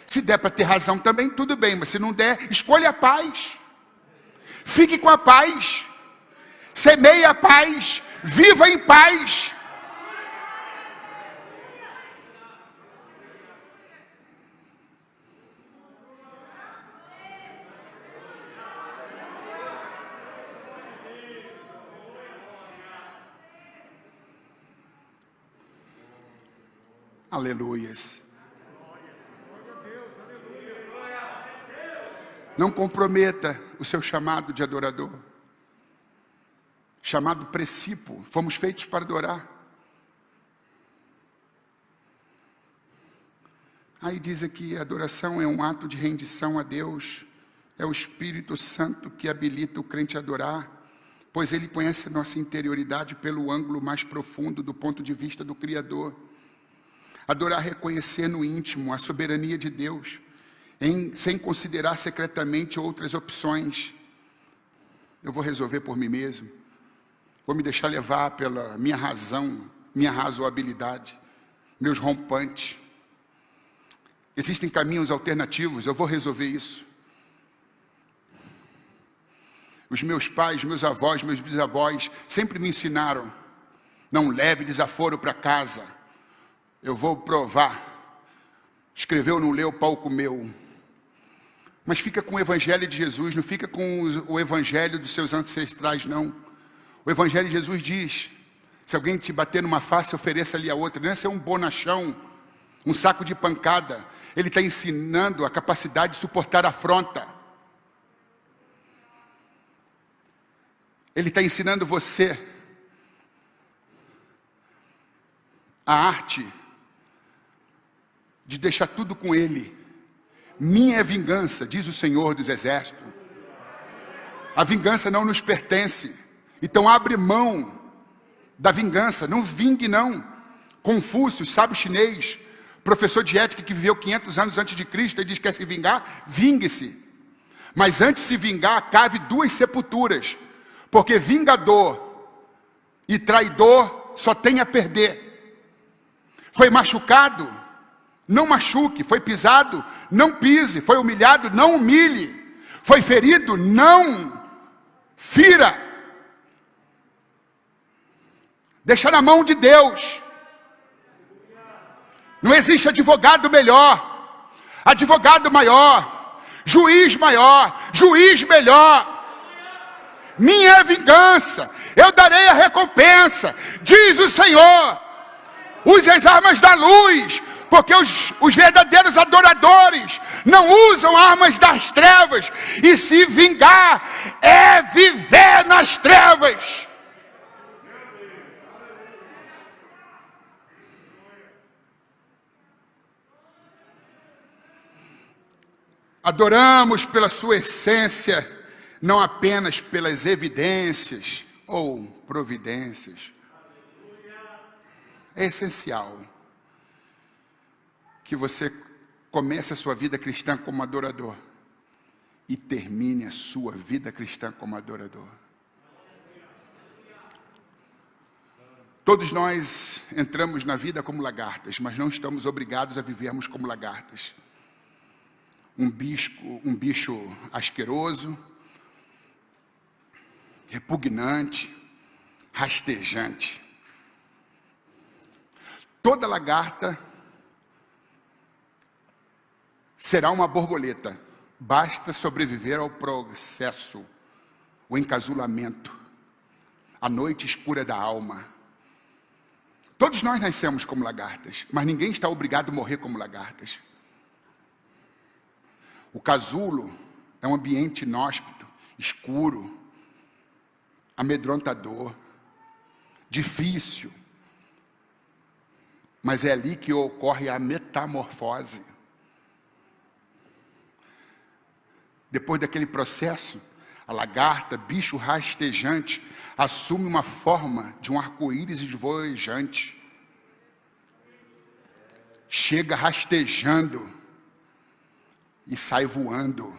Se der para ter razão também, tudo bem. Mas se não der, escolha a paz. Fique com a paz. Semeie a paz. Viva em paz. Aleluias. Não comprometa o seu chamado de adorador. Chamado precípio. Fomos feitos para adorar. Aí diz aqui, a adoração é um ato de rendição a Deus. É o Espírito Santo que habilita o crente a adorar, pois ele conhece a nossa interioridade pelo ângulo mais profundo do ponto de vista do Criador. Adorar é reconhecer no íntimo a soberania de Deus, sem considerar secretamente outras opções. Eu vou resolver por mim mesmo, vou me deixar levar pela minha razão, minha razoabilidade, meus rompantes. Existem caminhos alternativos, eu vou resolver isso. Os meus pais, meus avós, meus bisavós sempre me ensinaram: não leve desaforo para casa. Eu vou provar. Escreveu, não leu, pau comeu. Mas fica com o Evangelho de Jesus, não fica com o Evangelho dos seus ancestrais, não. O Evangelho de Jesus diz: se alguém te bater numa face, ofereça-lhe a outra. Não é ser um bonachão, um saco de pancada. Ele está ensinando a capacidade de suportar a afronta. Ele está ensinando você a arte de deixar tudo com Ele. Minha é vingança, diz o Senhor dos Exércitos. A vingança não nos pertence. Então abre mão da vingança. Não vingue, não. Confúcio, sábio chinês, professor de ética que viveu 500 anos antes de Cristo, ele diz que quer se vingar, vingue-se. Mas antes de se vingar, cave 2 sepulturas. Porque vingador e traidor só tem a perder. Foi machucado? Não machuque. Foi pisado? Não pise. Foi humilhado? Não humilhe. Foi ferido? Não fira. Deixa na mão de Deus. Não existe advogado melhor. advogado maior, juiz melhor. Minha é a vingança, eu darei a recompensa, diz o Senhor. Use as armas da luz, porque os verdadeiros adoradores não usam armas das trevas, e se vingar é viver nas trevas. Adoramos pela sua essência, não apenas pelas evidências ou providências. É essencial que você comece a sua vida cristã como adorador e termine a sua vida cristã como adorador. Todos nós entramos na vida como lagartas, mas não estamos obrigados a vivermos como lagartas. Um bicho asqueroso, repugnante, rastejante. Toda lagarta será uma borboleta. Basta sobreviver ao processo, o encasulamento, a noite escura da alma. Todos nós nascemos como lagartas, mas ninguém está obrigado a morrer como lagartas. O casulo é um ambiente inóspito, escuro, amedrontador, difícil. Mas é ali que ocorre a metamorfose. Depois daquele processo, a lagarta, bicho rastejante, assume uma forma de um arco-íris esvojante. Chega rastejando e sai voando.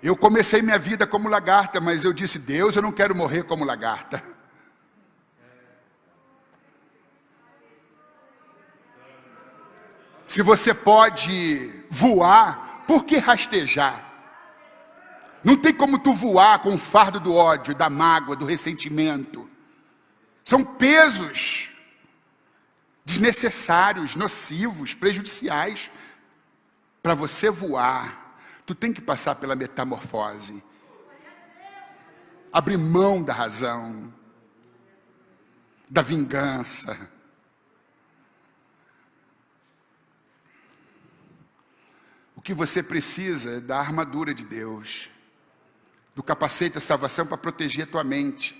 Eu comecei minha vida como lagarta, mas eu disse: Deus, eu não quero morrer como lagarta. Se você pode voar, por que rastejar? Não tem como tu voar com o fardo do ódio, da mágoa, do ressentimento. São pesos desnecessários, nocivos, prejudiciais. Para você voar, tu tem que passar pela metamorfose. Abrir mão da razão, da vingança. O que você precisa é da armadura de Deus, do capacete da salvação para proteger a tua mente.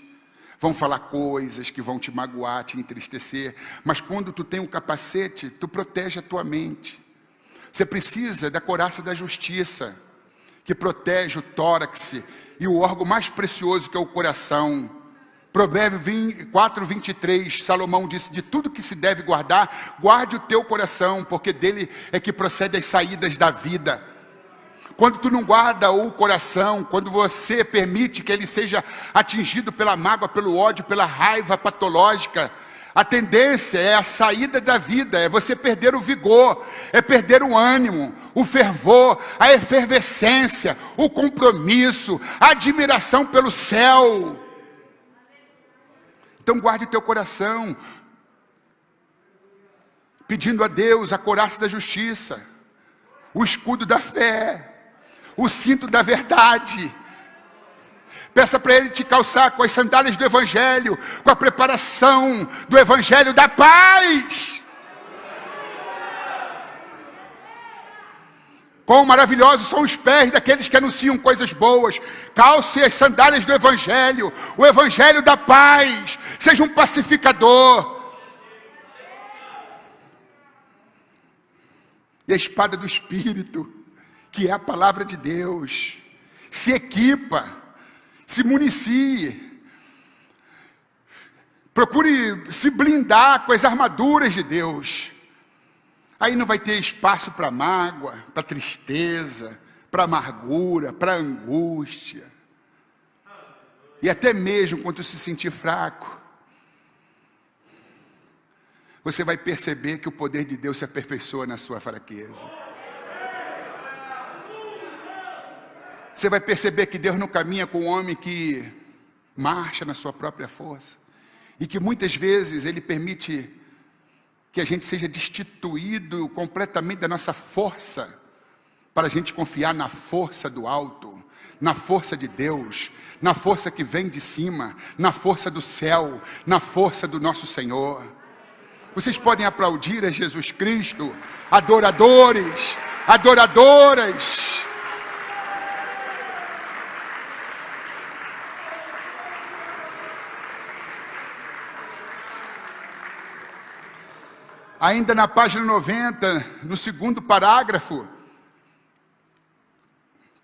Vão falar coisas que vão te magoar, te entristecer, mas quando tu tem um capacete, tu protege a tua mente. Você precisa da couraça da justiça, que protege o tórax e o órgão mais precioso que é o coração. Provérbios 4:23, Salomão disse: de tudo que se deve guardar, guarde o teu coração, porque dele é que procede as saídas da vida. Quando tu não guarda o coração, quando você permite que ele seja atingido pela mágoa, pelo ódio, pela raiva patológica, a tendência é a saída da vida, é você perder o vigor, é perder o ânimo, o fervor, a efervescência, o compromisso, a admiração pelo céu. Então guarde o teu coração, pedindo a Deus a couraça da justiça, o escudo da fé, o cinto da verdade. Peça para Ele te calçar com as sandálias do Evangelho, com a preparação do Evangelho da paz. Quão maravilhosos são os pés daqueles que anunciam coisas boas. Calce as sandálias do Evangelho, o Evangelho da paz. Seja um pacificador. E a espada do Espírito, que é a palavra de Deus. Se equipa, se municie. Procure se blindar com as armaduras de Deus. Aí não vai ter espaço para mágoa, para tristeza, para amargura, para angústia. E até mesmo quando se sentir fraco, você vai perceber que o poder de Deus se aperfeiçoa na sua fraqueza. Você vai perceber que Deus não caminha com um homem que marcha na sua própria força. E que muitas vezes Ele permite que a gente seja destituído completamente da nossa força, para a gente confiar na força do alto, na força de Deus, na força que vem de cima, na força do céu, na força do nosso Senhor. Vocês podem aplaudir a Jesus Cristo, adoradores, adoradoras. Ainda na página 90, no segundo parágrafo,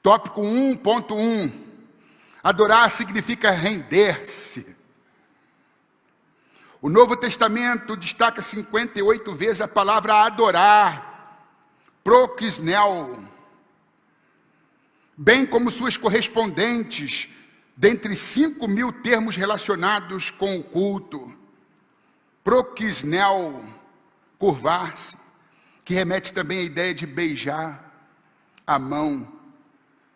tópico 1.1, adorar significa render-se. O Novo Testamento destaca 58 vezes a palavra adorar, prokisnel, bem como suas correspondentes, dentre 5.000 termos relacionados com o culto. Prokisnel, curvar-se, que remete também à ideia de beijar a mão,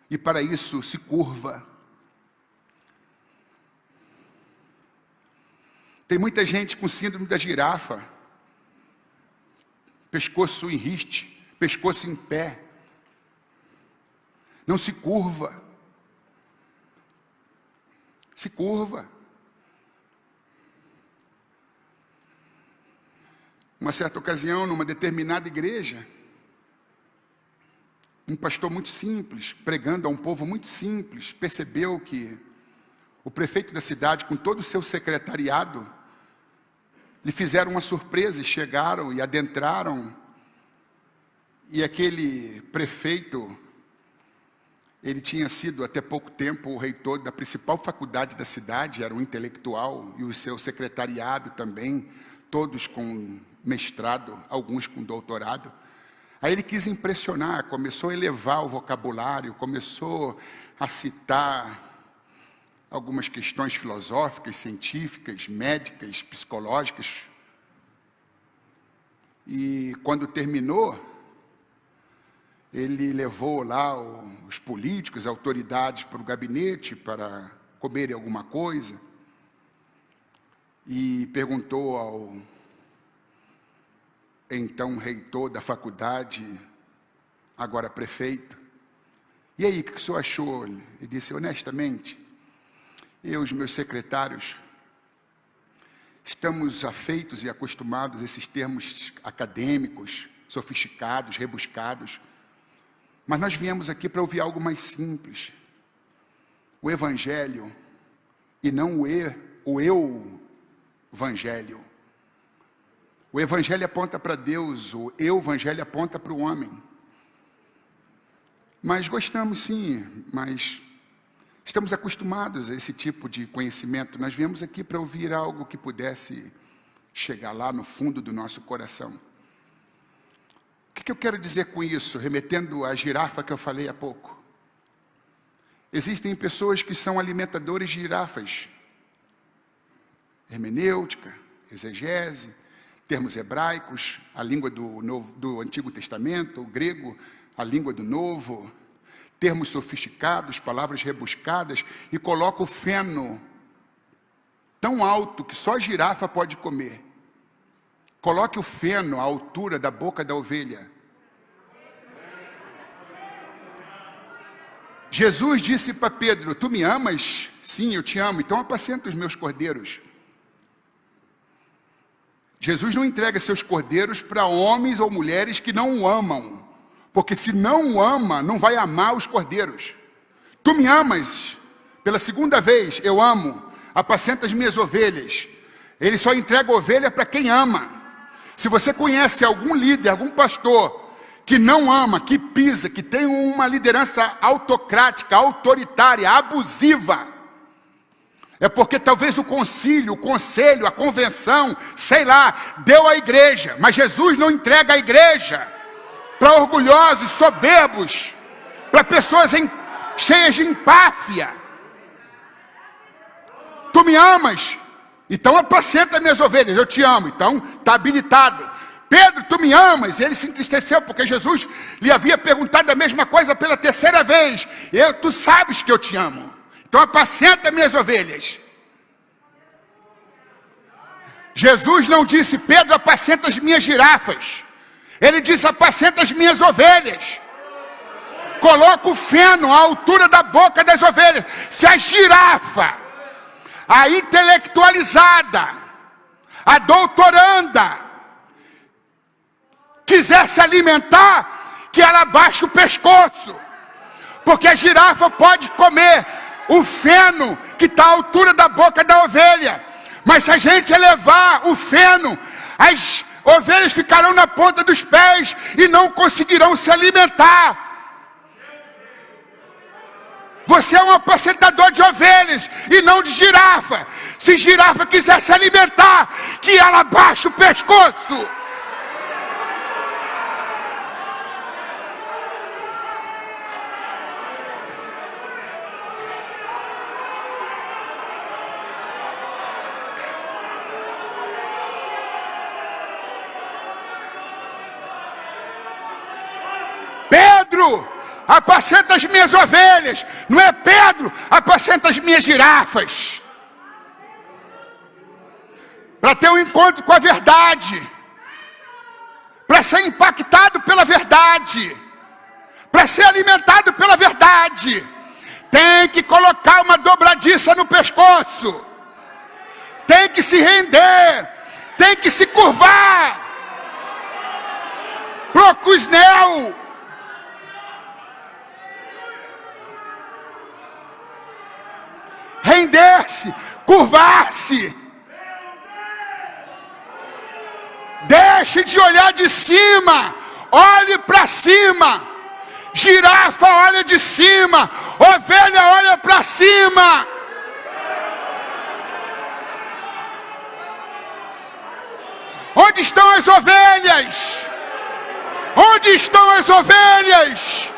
e para isso se curva. Tem muita gente com síndrome da girafa, pescoço em riste, pescoço em pé, não se curva, se curva. Uma certa ocasião, numa determinada igreja, um pastor muito simples, pregando a um povo muito simples, percebeu que o prefeito da cidade, com todo o seu secretariado, lhe fizeram uma surpresa e chegaram e adentraram. E aquele prefeito, ele tinha sido até pouco tempo o reitor da principal faculdade da cidade, era um intelectual, e o seu secretariado também, todos com mestrado, alguns com doutorado. Aí ele quis impressionar, começou a elevar o vocabulário, começou a citar algumas questões filosóficas, científicas, médicas, psicológicas. E quando terminou, ele levou lá os políticos, as autoridades para o gabinete para comerem alguma coisa. E perguntou ao então reitor da faculdade, agora prefeito: e aí, o que o senhor achou? Ele disse: honestamente, eu e os meus secretários estamos afeitos e acostumados a esses termos acadêmicos, sofisticados, rebuscados, mas nós viemos aqui para ouvir algo mais simples, o Evangelho, e não o eu-vangelho. O Evangelho aponta para Deus, o eu-vangelho aponta para o homem. Mas gostamos sim, mas estamos acostumados a esse tipo de conhecimento. Nós viemos aqui para ouvir algo que pudesse chegar lá no fundo do nosso coração. O que eu quero dizer com isso, remetendo à girafa que eu falei há pouco? Existem pessoas que são alimentadores de girafas. Hermenêutica, exegese, termos hebraicos, a língua do Antigo Testamento, o grego, a língua do Novo, termos sofisticados, palavras rebuscadas, e coloca o feno tão alto que só a girafa pode comer. Coloque o feno à altura da boca da ovelha. Jesus disse para Pedro: tu me amas? Sim, eu te amo, então apacenta os meus cordeiros. Jesus não entrega seus cordeiros para homens ou mulheres que não o amam, porque se não o ama, não vai amar os cordeiros. Tu me amas? Pela segunda vez, eu amo, apacenta as minhas ovelhas. Ele só entrega ovelha para quem ama. Se você conhece algum líder, algum pastor, que não ama, que pisa, que tem uma liderança autocrática, autoritária, abusiva, é porque talvez o concílio, o conselho, a convenção, sei lá, deu à igreja, mas Jesus não entrega a igreja para orgulhosos, soberbos, para pessoas cheias de empáfia. Tu me amas? Então apacenta minhas ovelhas. Eu te amo, então está habilitado. Pedro, tu me amas? Ele se entristeceu porque Jesus lhe havia perguntado a mesma coisa pela terceira vez. Tu sabes que eu te amo, então apacenta minhas ovelhas. Jesus não disse: Pedro, apacenta as minhas girafas. Ele disse: apacenta as minhas ovelhas. Coloca o feno à altura da boca das ovelhas. Se a girafa, a intelectualizada, a doutoranda, quiser se alimentar, que ela baixe o pescoço. Porque a girafa pode comer o feno que está à altura da boca da ovelha. Mas se a gente elevar o feno, as ovelhas ficarão na ponta dos pés e não conseguirão se alimentar. Você é um apacentador de ovelhas e não de girafa. Se girafa quiser se alimentar, que ela baixe o pescoço. Pedro, apacenta as minhas ovelhas. Não é Pedro, apacenta as minhas girafas. Para ter um encontro com a verdade. Para ser impactado pela verdade. Para ser alimentado pela verdade. Tem que colocar uma dobradiça no pescoço. Tem que se render. Tem que se curvar. Procusneu. Render-se, curvar-se. Deixe de olhar de cima, olhe para cima. Girafa olha de cima, ovelha olha para cima. Onde estão as ovelhas? Onde estão as ovelhas?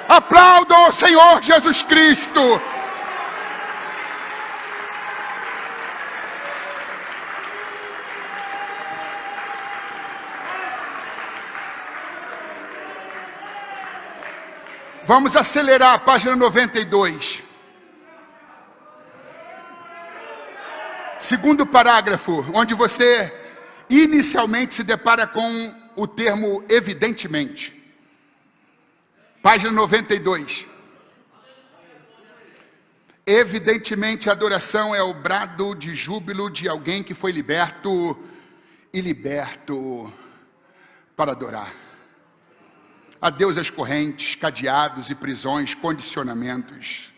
Aplaudam o Senhor Jesus Cristo. Vamos acelerar a página 92. Segundo parágrafo, onde você inicialmente se depara com o termo evidentemente. Página 92. Evidentemente, a adoração é o brado de júbilo de alguém que foi liberto e liberto para adorar. A Deus as correntes, cadeados e prisões, condicionamentos.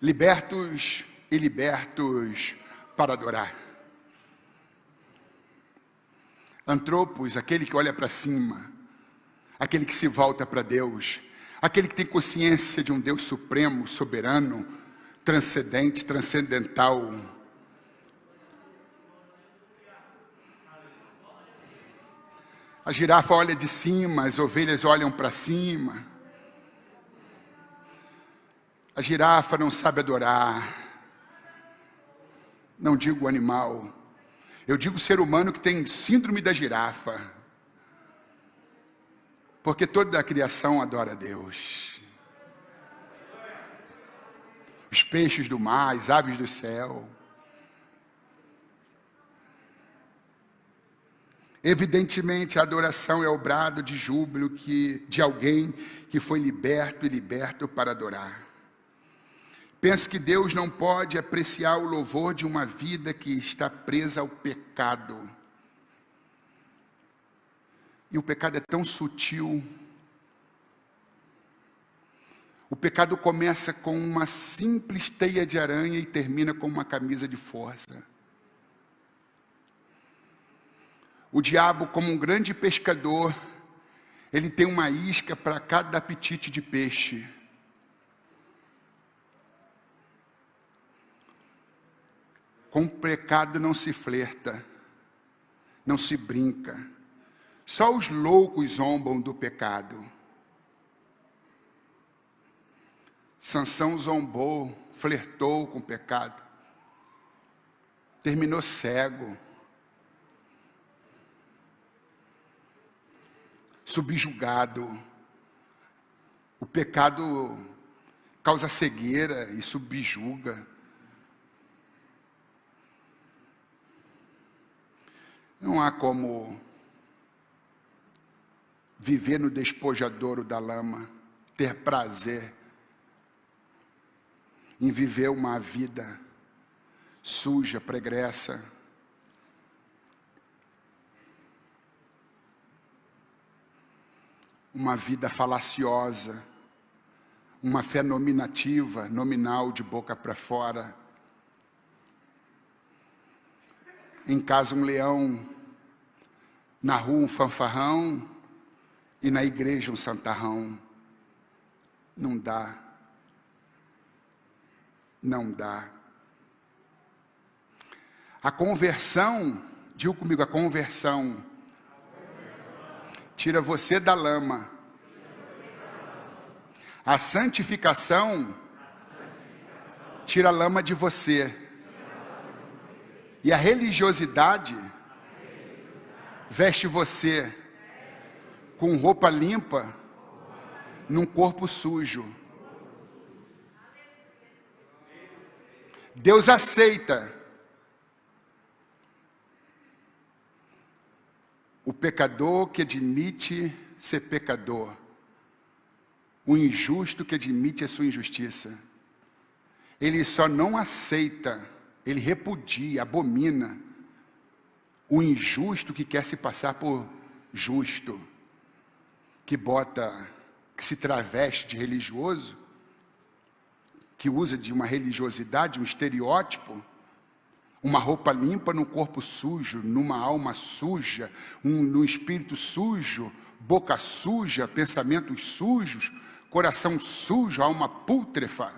Libertos e libertos para adorar. Antropos, aquele que olha para cima, aquele que se volta para Deus, aquele que tem consciência de um Deus supremo, soberano, transcendente, transcendental. A girafa olha de cima, as ovelhas olham para cima. A girafa não sabe adorar. Não digo animal. Eu digo ser humano que tem síndrome da girafa. Porque toda a criação adora a Deus. Os peixes do mar, as aves do céu. Evidentemente, a adoração é o brado de júbilo de alguém que foi liberto e liberto para adorar. Penso que Deus não pode apreciar o louvor de uma vida que está presa ao pecado. E o pecado é tão sutil. O pecado começa com uma simples teia de aranha e termina com uma camisa de força. O diabo, como um grande pescador, ele tem uma isca para cada apetite de peixe. Com o pecado não se flerta, não se brinca. Só os loucos zombam do pecado. Sansão zombou, flertou com o pecado. Terminou cego. Subjugado. O pecado causa cegueira e subjuga. Não há como viver no despojadouro da lama, ter prazer em viver uma vida suja, pregressa. Uma vida falaciosa, uma fé nominativa, nominal, de boca para fora. Em casa um leão, na rua um fanfarrão e na igreja um santarrão. Não dá. Não dá. A conversão, diga comigo, a conversão tira você da lama. A santificação tira a lama de você. E a religiosidade veste você com roupa limpa num corpo sujo. Deus aceita o pecador que admite ser pecador, o injusto que admite a sua injustiça. Ele só não aceita, ele repudia, abomina o injusto que quer se passar por justo, que se traveste de religioso, que usa de uma religiosidade, um estereótipo, uma roupa limpa no corpo sujo, numa alma suja, num espírito sujo, boca suja, pensamentos sujos, coração sujo, alma pútrefa.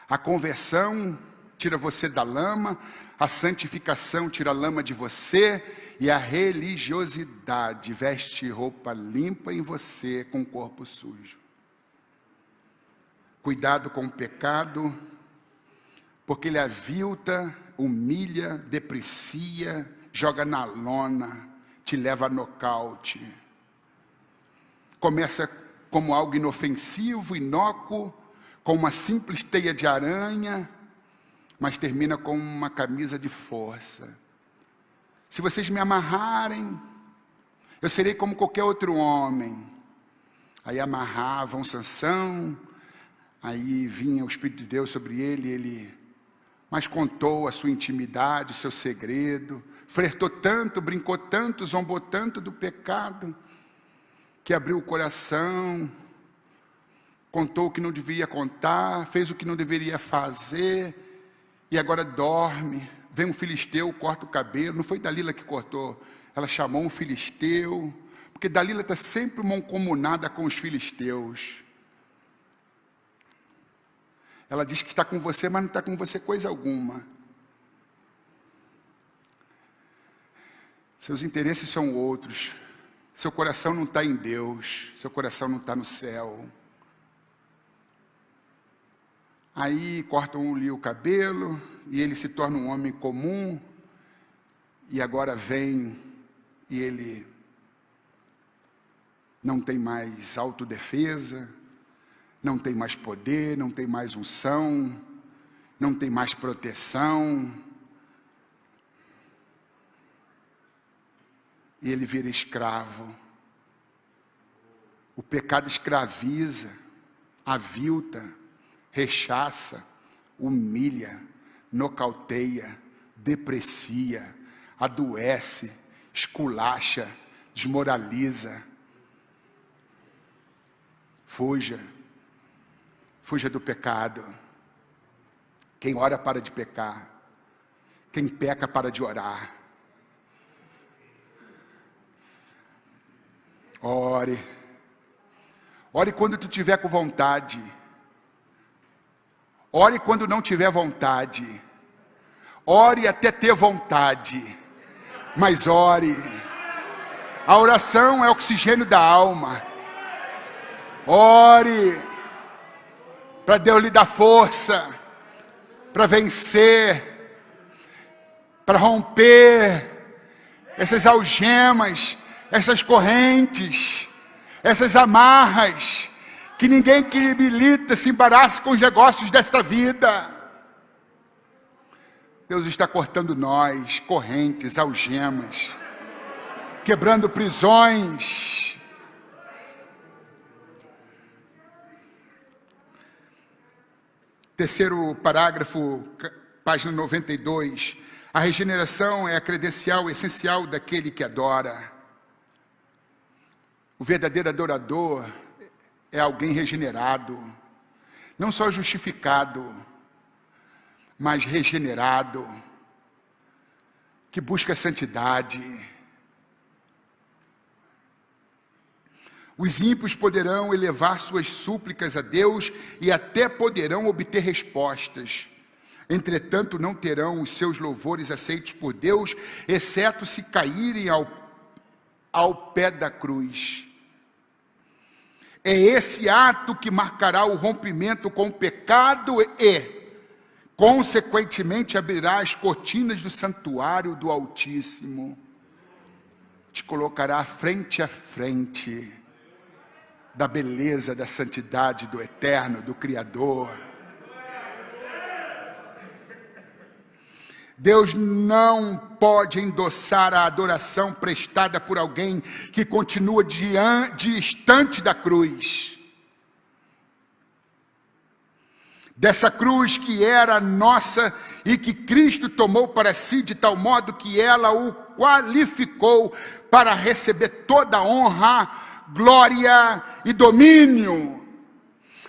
A conversão tira você da lama, a santificação tira a lama de você, e a religiosidade veste roupa limpa em você com o corpo sujo. Cuidado com o pecado, porque ele avilta, humilha, deprecia, joga na lona, te leva a nocaute. Começa como algo inofensivo, inócuo, com uma simples teia de aranha, mas termina com uma camisa de força. Se vocês me amarrarem, eu serei como qualquer outro homem. Aí amarravam Sansão, aí vinha o Espírito de Deus sobre ele, mas contou a sua intimidade, o seu segredo, flertou tanto, brincou tanto, zombou tanto do pecado, que abriu o coração, contou o que não devia contar, fez o que não deveria fazer, e agora dorme. Vem um filisteu, corta o cabelo, não foi Dalila que cortou, ela chamou um filisteu, porque Dalila está sempre mancomunada com os filisteus. Ela diz que está com você, mas não está com você coisa alguma. Seus interesses são outros. Seu coração não está em Deus. Seu coração não está no céu. Aí cortam-lhe o cabelo e ele se torna um homem comum. E agora vem e ele não tem mais autodefesa, não tem mais poder, não tem mais unção, não tem mais proteção. E ele vira escravo. O pecado escraviza, avilta, rechaça, humilha, nocauteia, deprecia, adoece, esculacha, desmoraliza. Fuja do pecado. Quem ora para de pecar. Quem peca para de orar. Ore quando tu tiver com vontade. Ore quando não tiver vontade. Ore até ter vontade. Mas ore. A oração é oxigênio da alma. Ore para Deus lhe dar força para vencer, para romper essas algemas, essas correntes, essas amarras, que ninguém que milita se embarace com os negócios desta vida. Deus está cortando nós, correntes, algemas, quebrando prisões. Terceiro parágrafo, página 92. A regeneração é a credencial essencial daquele que adora. O verdadeiro adorador é alguém regenerado, não só justificado, mas regenerado, que busca a santidade. Os ímpios poderão elevar suas súplicas a Deus e até poderão obter respostas. Entretanto, não terão os seus louvores aceitos por Deus, exceto se caírem ao pé da cruz. É esse ato que marcará o rompimento com o pecado e, consequentemente, abrirá as cortinas do santuário do Altíssimo. Te colocará frente a frente da beleza, da santidade do Eterno, do Criador. Deus não pode endossar a adoração prestada por alguém que continua distante da cruz. Dessa cruz que era nossa e que Cristo tomou para si de tal modo que ela o qualificou para receber toda a honra, glória e domínio.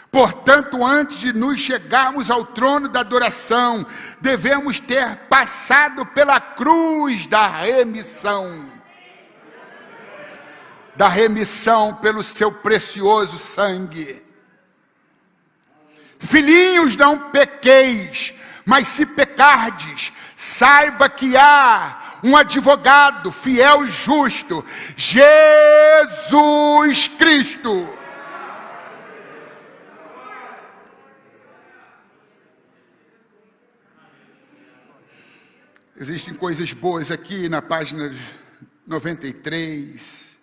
Portanto, antes de nos chegarmos ao trono da adoração, devemos ter passado pela cruz da remissão. Da remissão pelo seu precioso sangue. Filhinhos, não pequeis, mas se pecardes, saiba que há um advogado fiel e justo, Jesus Cristo. Existem coisas boas aqui na página 93,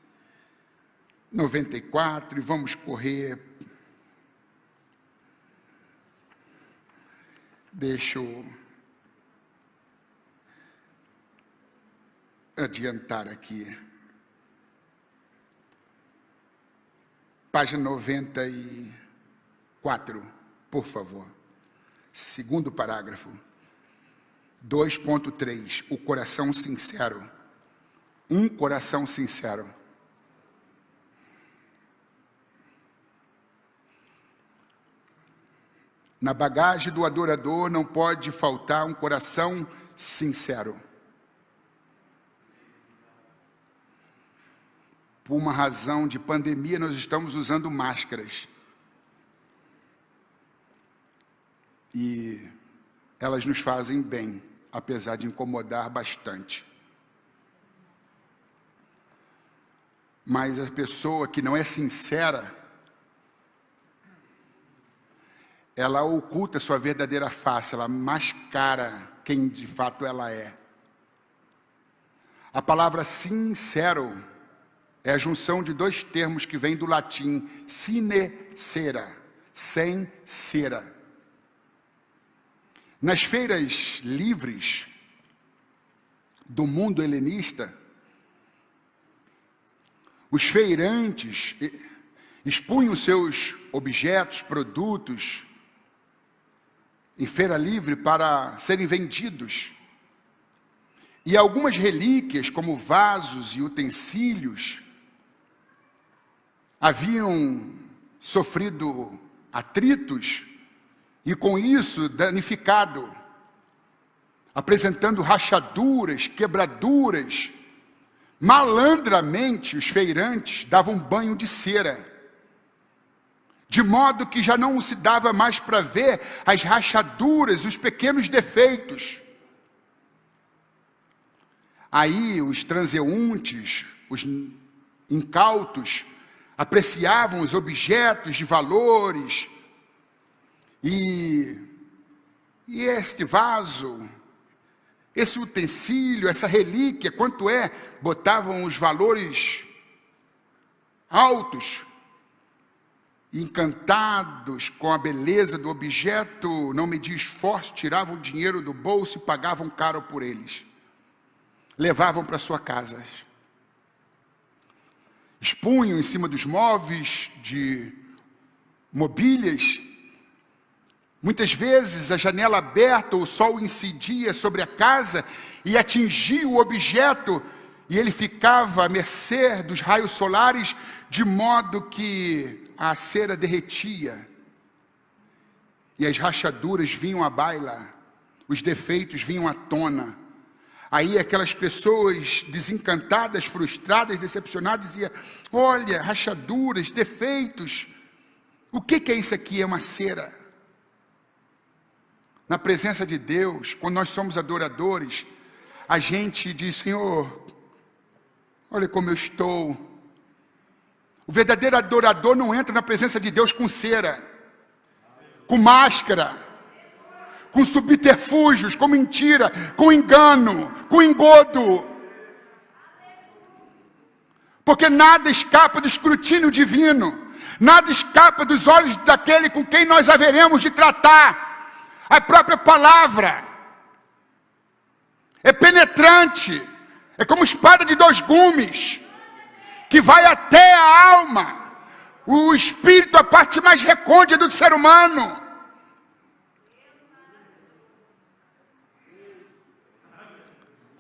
94, e vamos correr. Deixa eu adiantar aqui. Página 94, por favor. Segundo parágrafo. 2.3, o coração sincero. Um coração sincero. Na bagagem do adorador não pode faltar um coração sincero. Por uma razão de pandemia, nós estamos usando máscaras. E elas nos fazem bem, apesar de incomodar bastante. Mas a pessoa que não é sincera, ela oculta sua verdadeira face, ela mascara quem de fato ela é. A palavra sincero é a junção de dois termos que vêm do latim, sine cera, sem cera. Nas feiras livres do mundo helenista, os feirantes expunham seus objetos, produtos, em feira livre para serem vendidos. E algumas relíquias, como vasos e utensílios, haviam sofrido atritos e com isso danificado, apresentando rachaduras, quebraduras. Malandramente os feirantes davam banho de cera, de modo que já não se dava mais para ver as rachaduras, os pequenos defeitos. Aí os transeuntes, os incautos, apreciavam os objetos de valores, e este vaso, esse utensílio, essa relíquia, quanto é? Botavam os valores altos. encantados com a beleza do objeto, não mediam esforço, tiravam o dinheiro do bolso e pagavam caro por eles. Levavam para sua casa. Expunham em cima dos móveis de mobílias. Muitas vezes a janela aberta, o sol incidia sobre a casa e atingia o objeto, e ele ficava à mercê dos raios solares, de modo que a cera derretia, e as rachaduras vinham à baila, os defeitos vinham à tona. Aí aquelas pessoas desencantadas, frustradas, decepcionadas, diziam: olha, rachaduras, defeitos, o que é isso aqui? É uma cera. Na presença de Deus, quando nós somos adoradores, a gente diz: Senhor, olha como eu estou. O verdadeiro adorador não entra na presença de Deus com cera, com máscara, com subterfúgios, com mentira, com engano, com engodo. Porque nada escapa do escrutínio divino, nada escapa dos olhos daquele com quem nós haveremos de tratar. A própria palavra é penetrante, é como espada de dois gumes, que vai até a alma, o espírito, a parte mais recôndita do ser humano.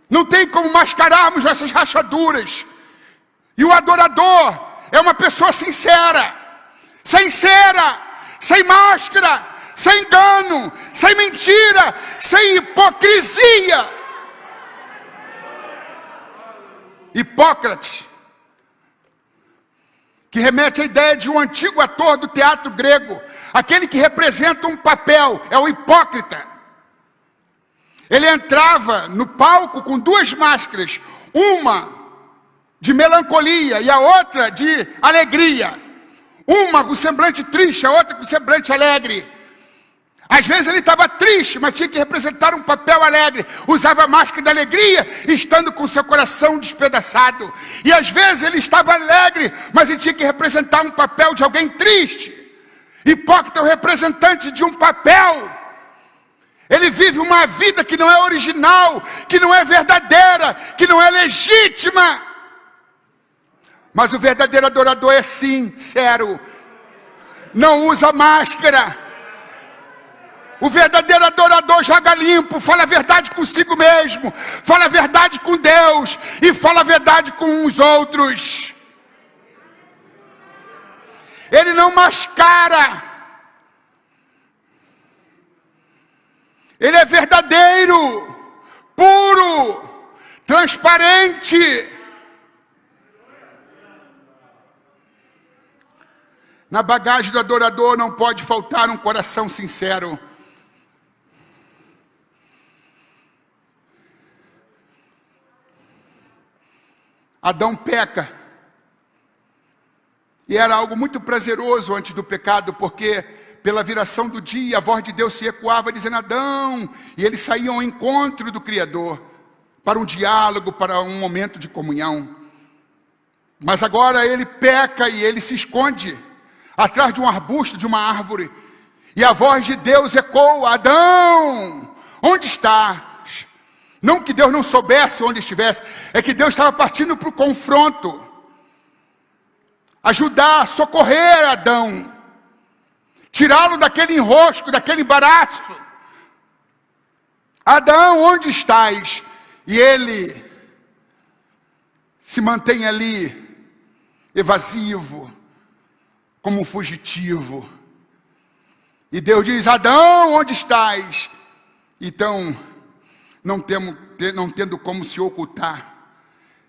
Não tem como mascararmos essas rachaduras. E o adorador é uma pessoa sincera, sem cera, sem máscara, sem engano, sem mentira, sem hipocrisia. Hipócrates, que remete à ideia de um antigo ator do teatro grego, aquele que representa um papel, é o hipócrita. Ele entrava no palco com duas máscaras, uma de melancolia e a outra de alegria. Uma com semblante triste, a outra com semblante alegre. Às vezes ele estava triste, mas tinha que representar um papel alegre. Usava a máscara da alegria, estando com seu coração despedaçado. E às vezes ele estava alegre, mas ele tinha que representar um papel de alguém triste. Hipócrita é o representante de um papel. Ele vive uma vida que não é original, que não é verdadeira, que não é legítima. Mas o verdadeiro adorador é sincero. Não usa máscara. O verdadeiro adorador joga limpo, fala a verdade consigo mesmo, fala a verdade com Deus e fala a verdade com os outros. Ele não mascara. Ele é verdadeiro, puro, transparente. Na bagagem do adorador não pode faltar um coração sincero. Adão peca, e era algo muito prazeroso antes do pecado, porque pela viração do dia, a voz de Deus se ecoava dizendo: Adão, e eles saíam ao encontro do Criador, para um diálogo, para um momento de comunhão. Mas agora ele peca e ele se esconde atrás de um arbusto, de uma árvore, e a voz de Deus ecoa: Adão, onde está? Não que Deus não soubesse onde estivesse, é que Deus estava partindo para o confronto. Ajudar, socorrer Adão. Tirá-lo daquele enrosco, daquele embaraço. Adão, onde estás? E ele se mantém ali, evasivo, como um fugitivo. E Deus diz: Adão, onde estás? Então, não tendo como se ocultar,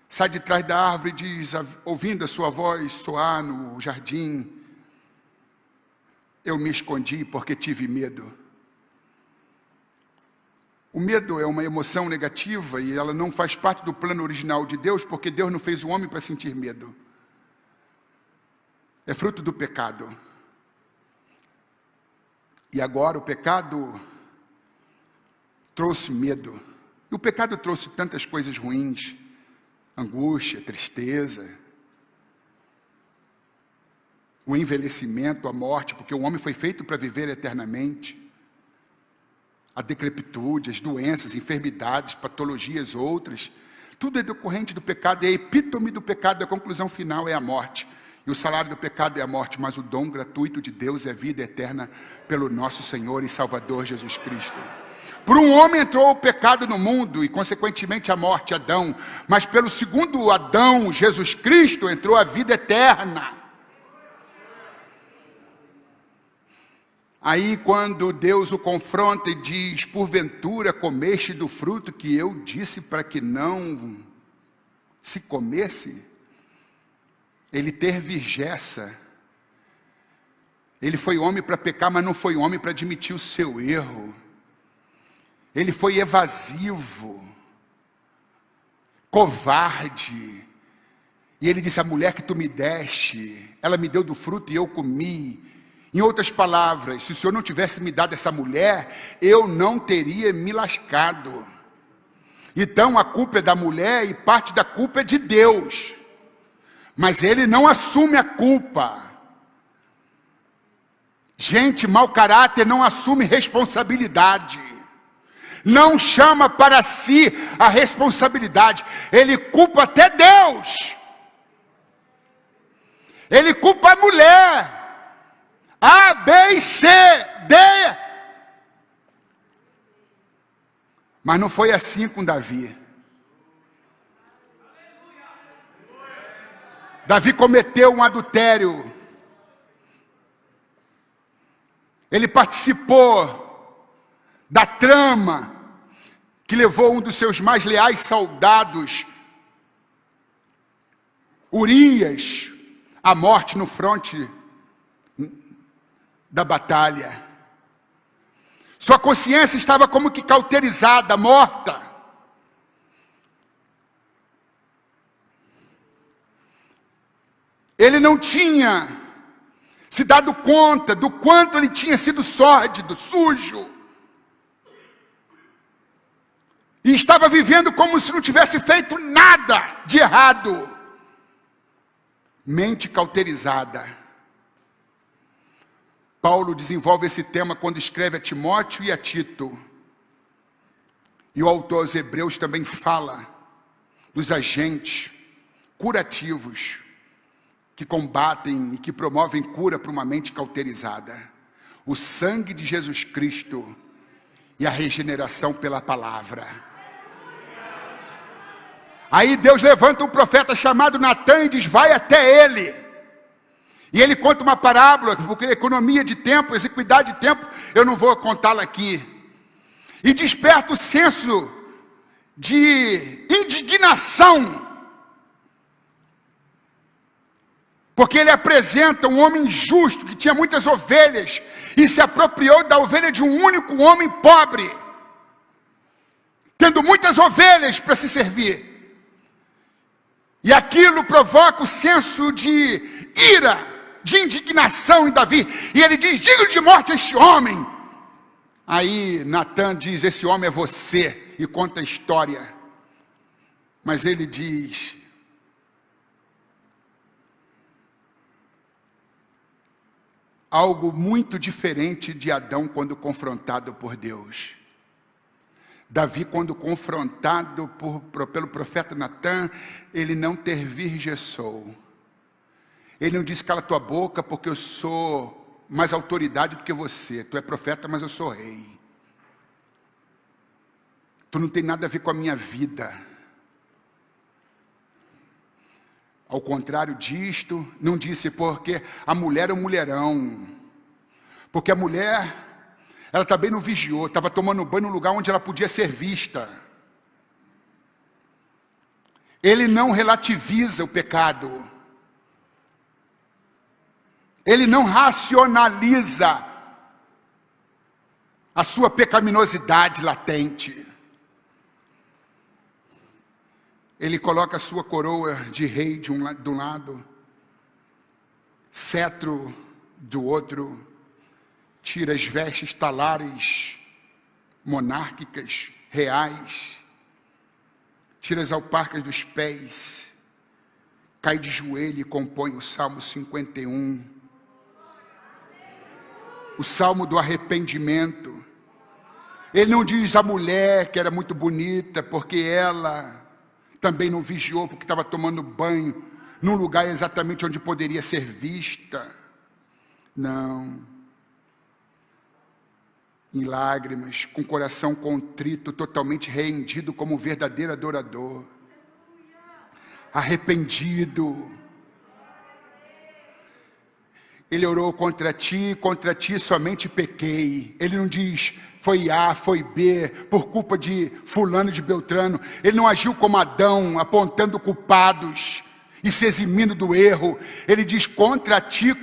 sai de trás da árvore e diz, ouvindo a sua voz soar no jardim: eu me escondi porque tive medo. O medo é uma emoção negativa e ela não faz parte do plano original de Deus, porque Deus não fez o homem para sentir medo. É fruto do pecado. E agora o pecado trouxe medo. E o pecado trouxe tantas coisas ruins: angústia, tristeza. o envelhecimento, a morte, porque o homem foi feito para viver eternamente, a decrepitude, as doenças, enfermidades, patologias outras, tudo é decorrente do pecado, e a epítome do pecado, a conclusão final é a morte. E o salário do pecado é a morte, mas o dom gratuito de Deus é a vida eterna pelo nosso Senhor e Salvador Jesus Cristo. Por um homem entrou o pecado no mundo e, consequentemente, a morte, Adão. Mas pelo segundo Adão, Jesus Cristo, entrou a vida eterna. Aí, quando Deus o confronta e diz, porventura comeste do fruto que eu disse para que não se comesse, ele tergivessa. Ele foi homem para pecar, mas não foi homem para admitir o seu erro. Ele foi evasivo, covarde. E ele disse, a mulher que tu me deste, ela me deu do fruto e eu comi. Em outras palavras, se o Senhor não tivesse me dado essa mulher, eu não teria me lascado. Então a culpa é da mulher e parte da culpa é de Deus. Mas ele não assume a culpa. Gente, mau caráter não assume responsabilidade. Não chama para si a responsabilidade. Ele culpa até Deus. Ele culpa a mulher. A, B e C, D. Mas não foi assim com Davi. Davi cometeu um adultério. Ele participou da trama que levou um dos seus mais leais soldados, Urias, à morte no fronte da batalha. Sua consciência estava como que cauterizada, morta. Ele não tinha se dado conta do quanto ele tinha sido sórdido, sujo. E estava vivendo como se não tivesse feito nada de errado. Mente cauterizada. Paulo desenvolve esse tema quando escreve a Timóteo e a Tito. E o autor aos Hebreus também fala dos agentes curativos que combatem e que promovem cura para uma mente cauterizada. O sangue de Jesus Cristo e a regeneração pela palavra. Aí Deus levanta um profeta chamado Natã e diz, vai até ele. E ele conta uma parábola, porque economia de tempo, exequidade de tempo, eu não vou contá-la aqui. E desperta o senso de indignação. Porque ele apresenta um homem justo, que tinha muitas ovelhas, e se apropriou da ovelha de um único homem pobre, tendo muitas ovelhas para se servir. E aquilo provoca o senso de ira, de indignação em Davi. E ele diz, diga de morte a este homem. Aí Natã diz, esse homem é você, e conta a história. Mas ele diz, algo muito diferente de Adão quando confrontado por Deus. Davi, quando confrontado pelo profeta Natã, ele não tergiversou. Ele não disse, cala tua boca, porque eu sou mais autoridade do que você. Tu é profeta, mas eu sou rei. Tu não tem nada a ver com a minha vida. Ao contrário disto, não disse, porque a mulher é um mulherão. Porque a mulher, ela também não vigiou, estava tomando banho no lugar onde ela podia ser vista. Ele não relativiza o pecado. Ele não racionaliza a sua pecaminosidade latente. Ele coloca a sua coroa de rei de um lado, cetro do outro, tira as vestes talares, monárquicas, reais, tira as alparcas dos pés, cai de joelho e compõe o Salmo 51. o salmo do arrependimento. Ele não diz a mulher que era muito bonita, porque ela também não vigiou, porque estava tomando banho num lugar exatamente onde poderia ser vista. Não. Em lágrimas, com coração contrito, totalmente rendido como um verdadeiro adorador. Arrependido. Ele orou contra ti somente pequei. Ele não diz, foi A, foi B, por culpa de fulano de Beltrano. Ele não agiu como Adão, apontando culpados e se eximindo do erro. Ele diz, contra ti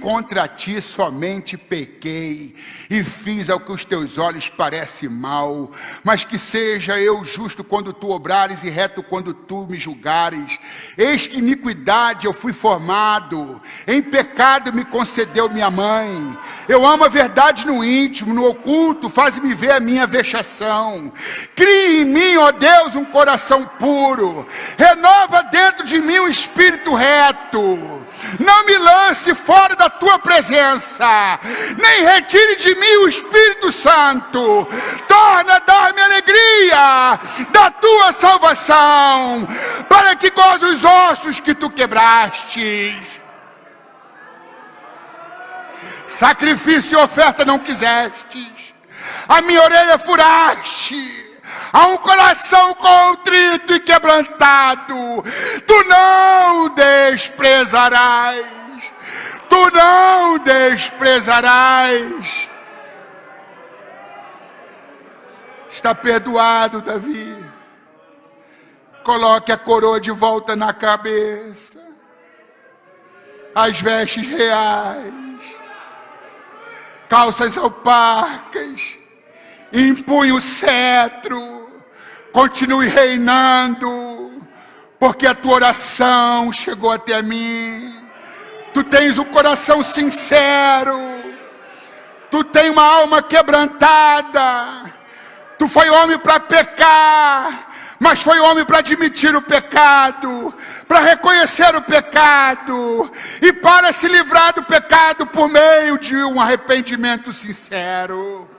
somente pequei, e fiz ao que os teus olhos parece mal, mas que seja eu justo quando tu obrares, e reto quando tu me julgares. Eis que iniquidade eu fui formado, em pecado me concedeu minha mãe. Eu amo a verdade no íntimo, no oculto, faz-me ver a minha vexação. Cria em mim, ó Deus, um coração puro, renova dentro de mim um espírito reto. Não me lance fora da tua presença, nem retire de mim o Espírito Santo. Torna a dar-me alegria da tua salvação, para que goze os ossos que tu quebrastes. Sacrifício e oferta não quisestes, a minha orelha furaste. A um coração contrito e quebrantado, tu não desprezarás. Tu não desprezarás. Está perdoado, Davi. Coloque a coroa de volta na cabeça, as vestes reais, calças alparcas, empunhe o cetro, continue reinando, porque a tua oração chegou até mim. Tu tens um coração sincero, tu tens uma alma quebrantada. Tu foi homem para pecar, mas foi homem para admitir o pecado, para reconhecer o pecado e para se livrar do pecado por meio de um arrependimento sincero.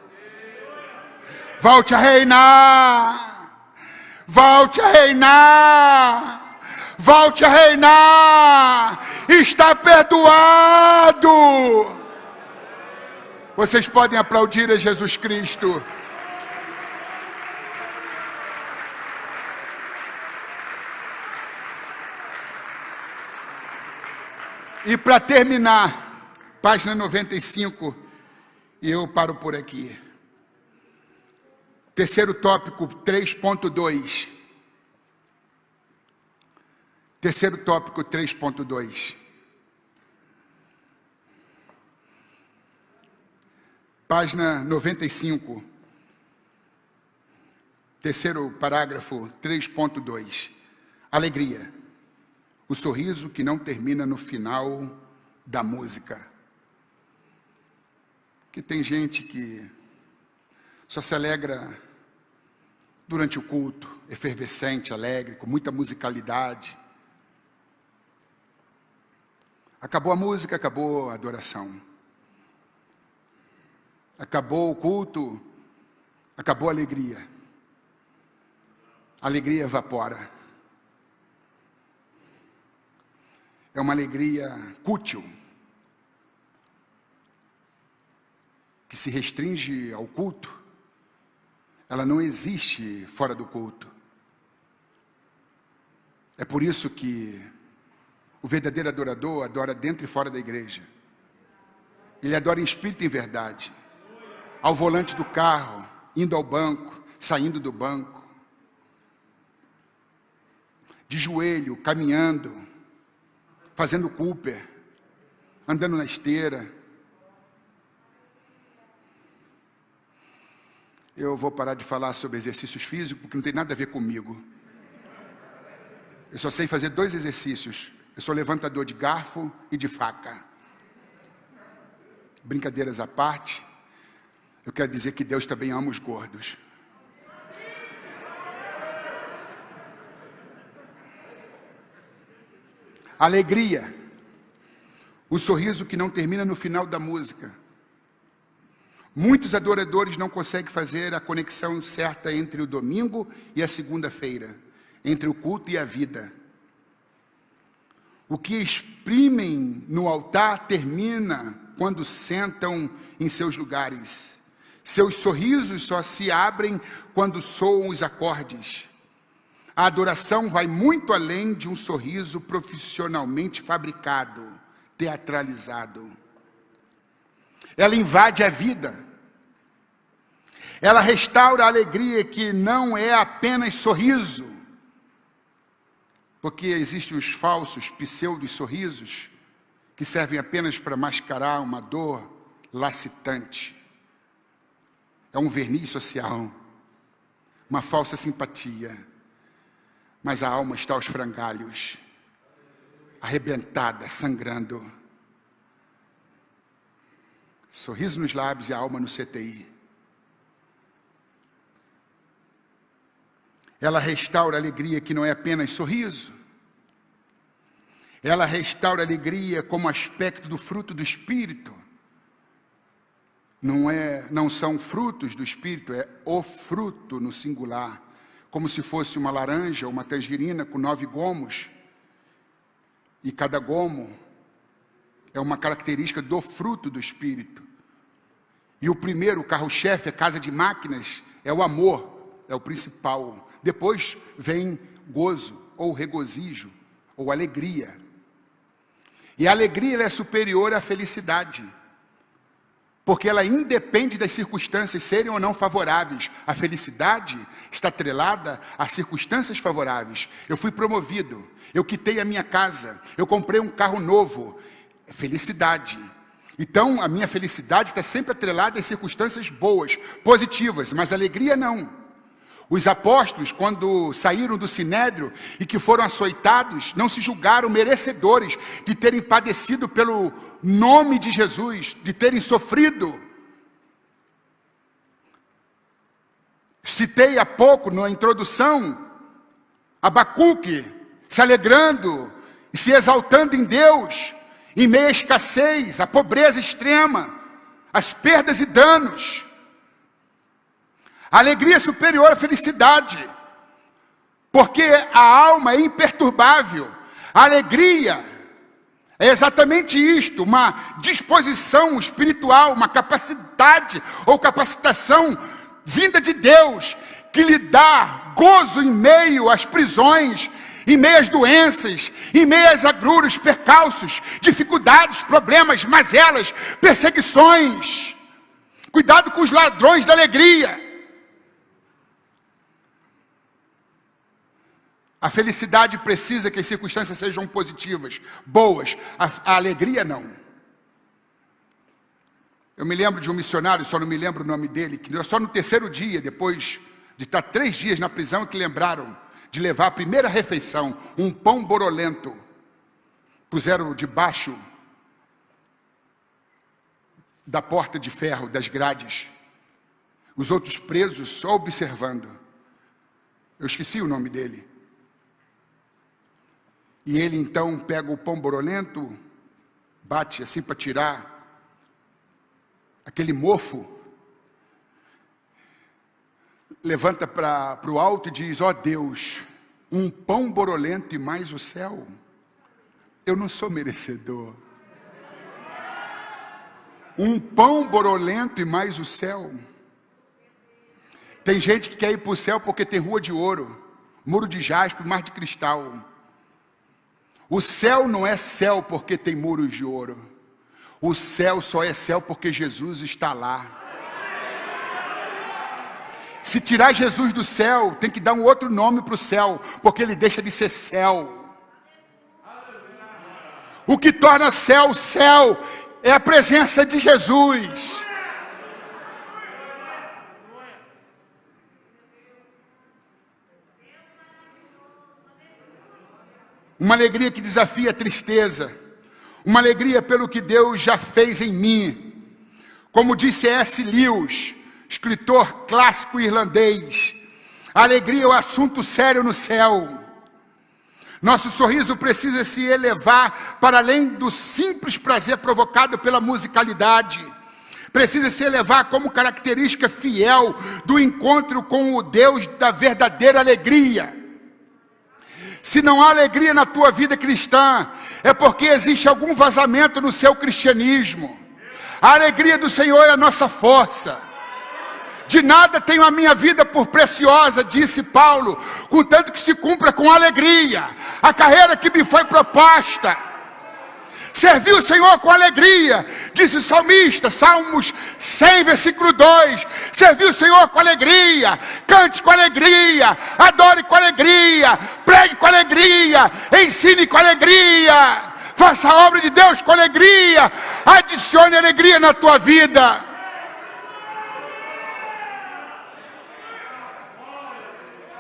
Volte a reinar, volte a reinar, volte a reinar, está perdoado. Vocês podem aplaudir a Jesus Cristo. E para terminar, página 95, e eu paro por aqui. Terceiro tópico, 3.2. Terceiro tópico, 3.2. Página 95. Terceiro parágrafo, 3.2. Alegria. O sorriso que não termina no final da música. Que tem gente que só se alegra durante o culto, efervescente, alegre, com muita musicalidade. Acabou a música, acabou a adoração. Acabou o culto, acabou a alegria. A alegria evapora. É uma alegria fútil, que se restringe ao culto. Ela não existe fora do culto. É por isso que o verdadeiro adorador adora dentro e fora da igreja. Ele adora em espírito e em verdade. Ao volante do carro, indo ao banco, saindo do banco. De joelho, caminhando, fazendo Cooper, andando na esteira. Eu vou parar de falar sobre exercícios físicos, porque não tem nada a ver comigo. Eu só sei fazer 2 exercícios. Eu sou levantador de garfo e de faca. Brincadeiras à parte, eu quero dizer que Deus também ama os gordos. Alegria. O sorriso que não termina no final da música. Muitos adoradores não conseguem fazer a conexão certa entre o domingo e a segunda-feira, entre o culto e a vida. O que exprimem no altar termina quando sentam em seus lugares. Seus sorrisos só se abrem quando soam os acordes. A adoração vai muito além de um sorriso profissionalmente fabricado, teatralizado. Ela invade a vida. Ela restaura a alegria que não é apenas sorriso, porque existem os falsos pseudo-sorrisos que servem apenas para mascarar uma dor lacitante. É um verniz social, uma falsa simpatia, mas a alma está aos frangalhos, arrebentada, sangrando. Sorriso nos lábios e a alma no CTI. Ela restaura a alegria que não é apenas sorriso. Ela restaura a alegria como aspecto do fruto do Espírito. Não são frutos do Espírito, é o fruto no singular. Como se fosse uma laranja ou uma tangerina com 9 gomos. E cada gomo é uma característica do fruto do Espírito. E o primeiro, o carro-chefe, a casa de máquinas, é o amor, é o principal. Depois vem gozo, ou regozijo, ou alegria. E a alegria ela é superior à felicidade, porque ela independe das circunstâncias serem ou não favoráveis. A felicidade está atrelada a circunstâncias favoráveis. Eu fui promovido, eu quitei a minha casa, eu comprei um carro novo. É felicidade. Então, a minha felicidade está sempre atrelada às circunstâncias boas, positivas, mas alegria não. Os apóstolos, quando saíram do Sinédrio e que foram açoitados, não se julgaram merecedores de terem padecido pelo nome de Jesus, de terem sofrido. Citei há pouco, na introdução, Abacuque se alegrando e se exaltando em Deus, em meio à escassez, à pobreza extrema, às perdas e danos. A alegria é superior à felicidade, porque a alma é imperturbável. A alegria é exatamente isto, uma disposição espiritual, uma capacidade ou capacitação vinda de Deus, que lhe dá gozo em meio às prisões, em meio às doenças, em meio às agruras, percalços, dificuldades, problemas, mazelas, perseguições. Cuidado com os ladrões da alegria. A felicidade precisa que as circunstâncias sejam positivas, boas. A alegria não. Eu me lembro de um missionário, só não me lembro o nome dele, que só no terceiro dia, depois de estar 3 dias na prisão, que lembraram de levar a primeira refeição, um pão borolento. Puseram debaixo da porta de ferro, das grades. Os outros presos só observando. Eu esqueci o nome dele. E ele então pega o pão borolento, bate assim para tirar aquele mofo, levanta para o alto e diz: ó Deus, um pão borolento e mais o céu? Eu não sou merecedor. Um pão borolento e mais o céu. Tem gente que quer ir para o céu porque tem rua de ouro, muro de jaspe, mar de cristal. O céu não é céu porque tem muros de ouro. O céu só é céu porque Jesus está lá. Se tirar Jesus do céu, tem que dar um outro nome para o céu, porque ele deixa de ser céu. O que torna céu, céu, é a presença de Jesus. Uma alegria que desafia a tristeza. Uma alegria pelo que Deus já fez em mim. Como disse C.S. Lewis, escritor clássico irlandês, a alegria é o assunto sério no céu. Nosso sorriso precisa se elevar para além do simples prazer provocado pela musicalidade. Precisa se elevar como característica fiel do encontro com o Deus da verdadeira alegria. Se não há alegria na tua vida cristã, é porque existe algum vazamento no seu cristianismo. A alegria do Senhor é a nossa força. De nada tenho a minha vida por preciosa, disse Paulo, contanto que se cumpra com alegria a carreira que me foi proposta. Serviu o Senhor com alegria, disse o salmista, Salmos 100, versículo 2. Serviu o Senhor com alegria, cante com alegria, adore com alegria, pregue com alegria, ensine com alegria, faça a obra de Deus com alegria, adicione alegria na tua vida.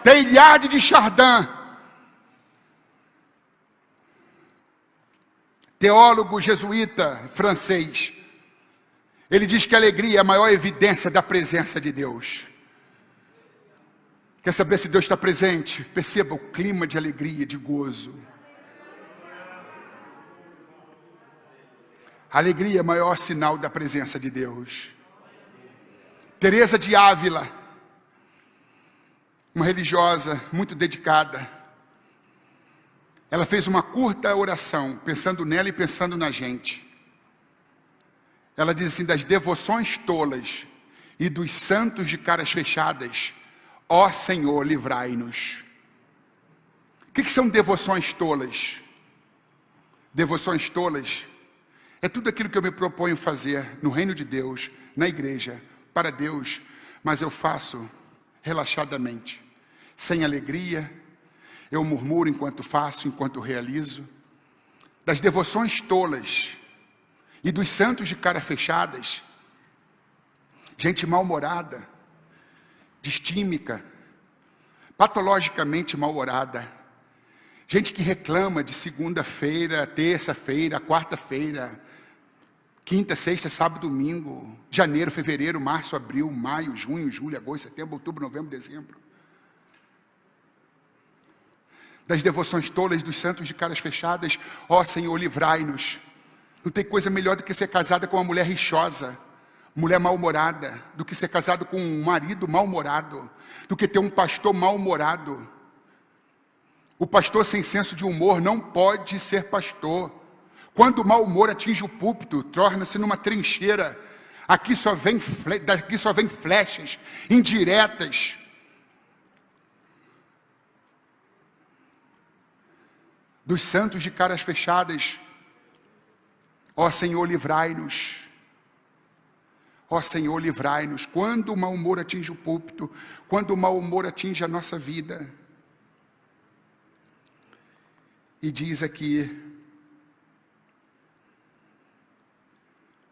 Teilhard de Chardin, teólogo jesuíta francês, ele diz que a alegria é a maior evidência da presença de Deus. Quer saber se Deus está presente? Perceba o clima de alegria, de gozo. A alegria é o maior sinal da presença de Deus. Teresa de Ávila, uma religiosa muito dedicada, ela fez uma curta oração, pensando nela e pensando na gente. Ela diz assim: das devoções tolas e dos santos de caras fechadas, ó Senhor, livrai-nos. O que são devoções tolas? Devoções tolas é tudo aquilo que eu me proponho fazer no reino de Deus, na igreja, para Deus, mas eu faço relaxadamente, sem alegria, eu murmuro enquanto faço, enquanto realizo. Das devoções tolas e dos santos de cara fechadas, gente mal-humorada, distímica, patologicamente mal-humorada, gente que reclama de segunda-feira, terça-feira, quarta-feira, quinta, sexta, sábado, domingo, janeiro, fevereiro, março, abril, maio, junho, julho, agosto, setembro, outubro, novembro, dezembro. Das devoções tolas dos santos de caras fechadas, ó Senhor, livrai-nos. Não tem coisa melhor do que ser casada com uma mulher rixosa, mulher mal-humorada, do que ser casado com um marido mal-humorado, do que ter um pastor mal-humorado. O pastor sem senso de humor não pode ser pastor. Quando o mau humor atinge o púlpito, torna-se numa trincheira. Daqui só vem flechas indiretas. Dos santos de caras fechadas, ó Senhor, livrai-nos. Ó Senhor, livrai-nos. Quando o mau humor atinge o púlpito, quando o mau humor atinge a nossa vida. E diz aqui,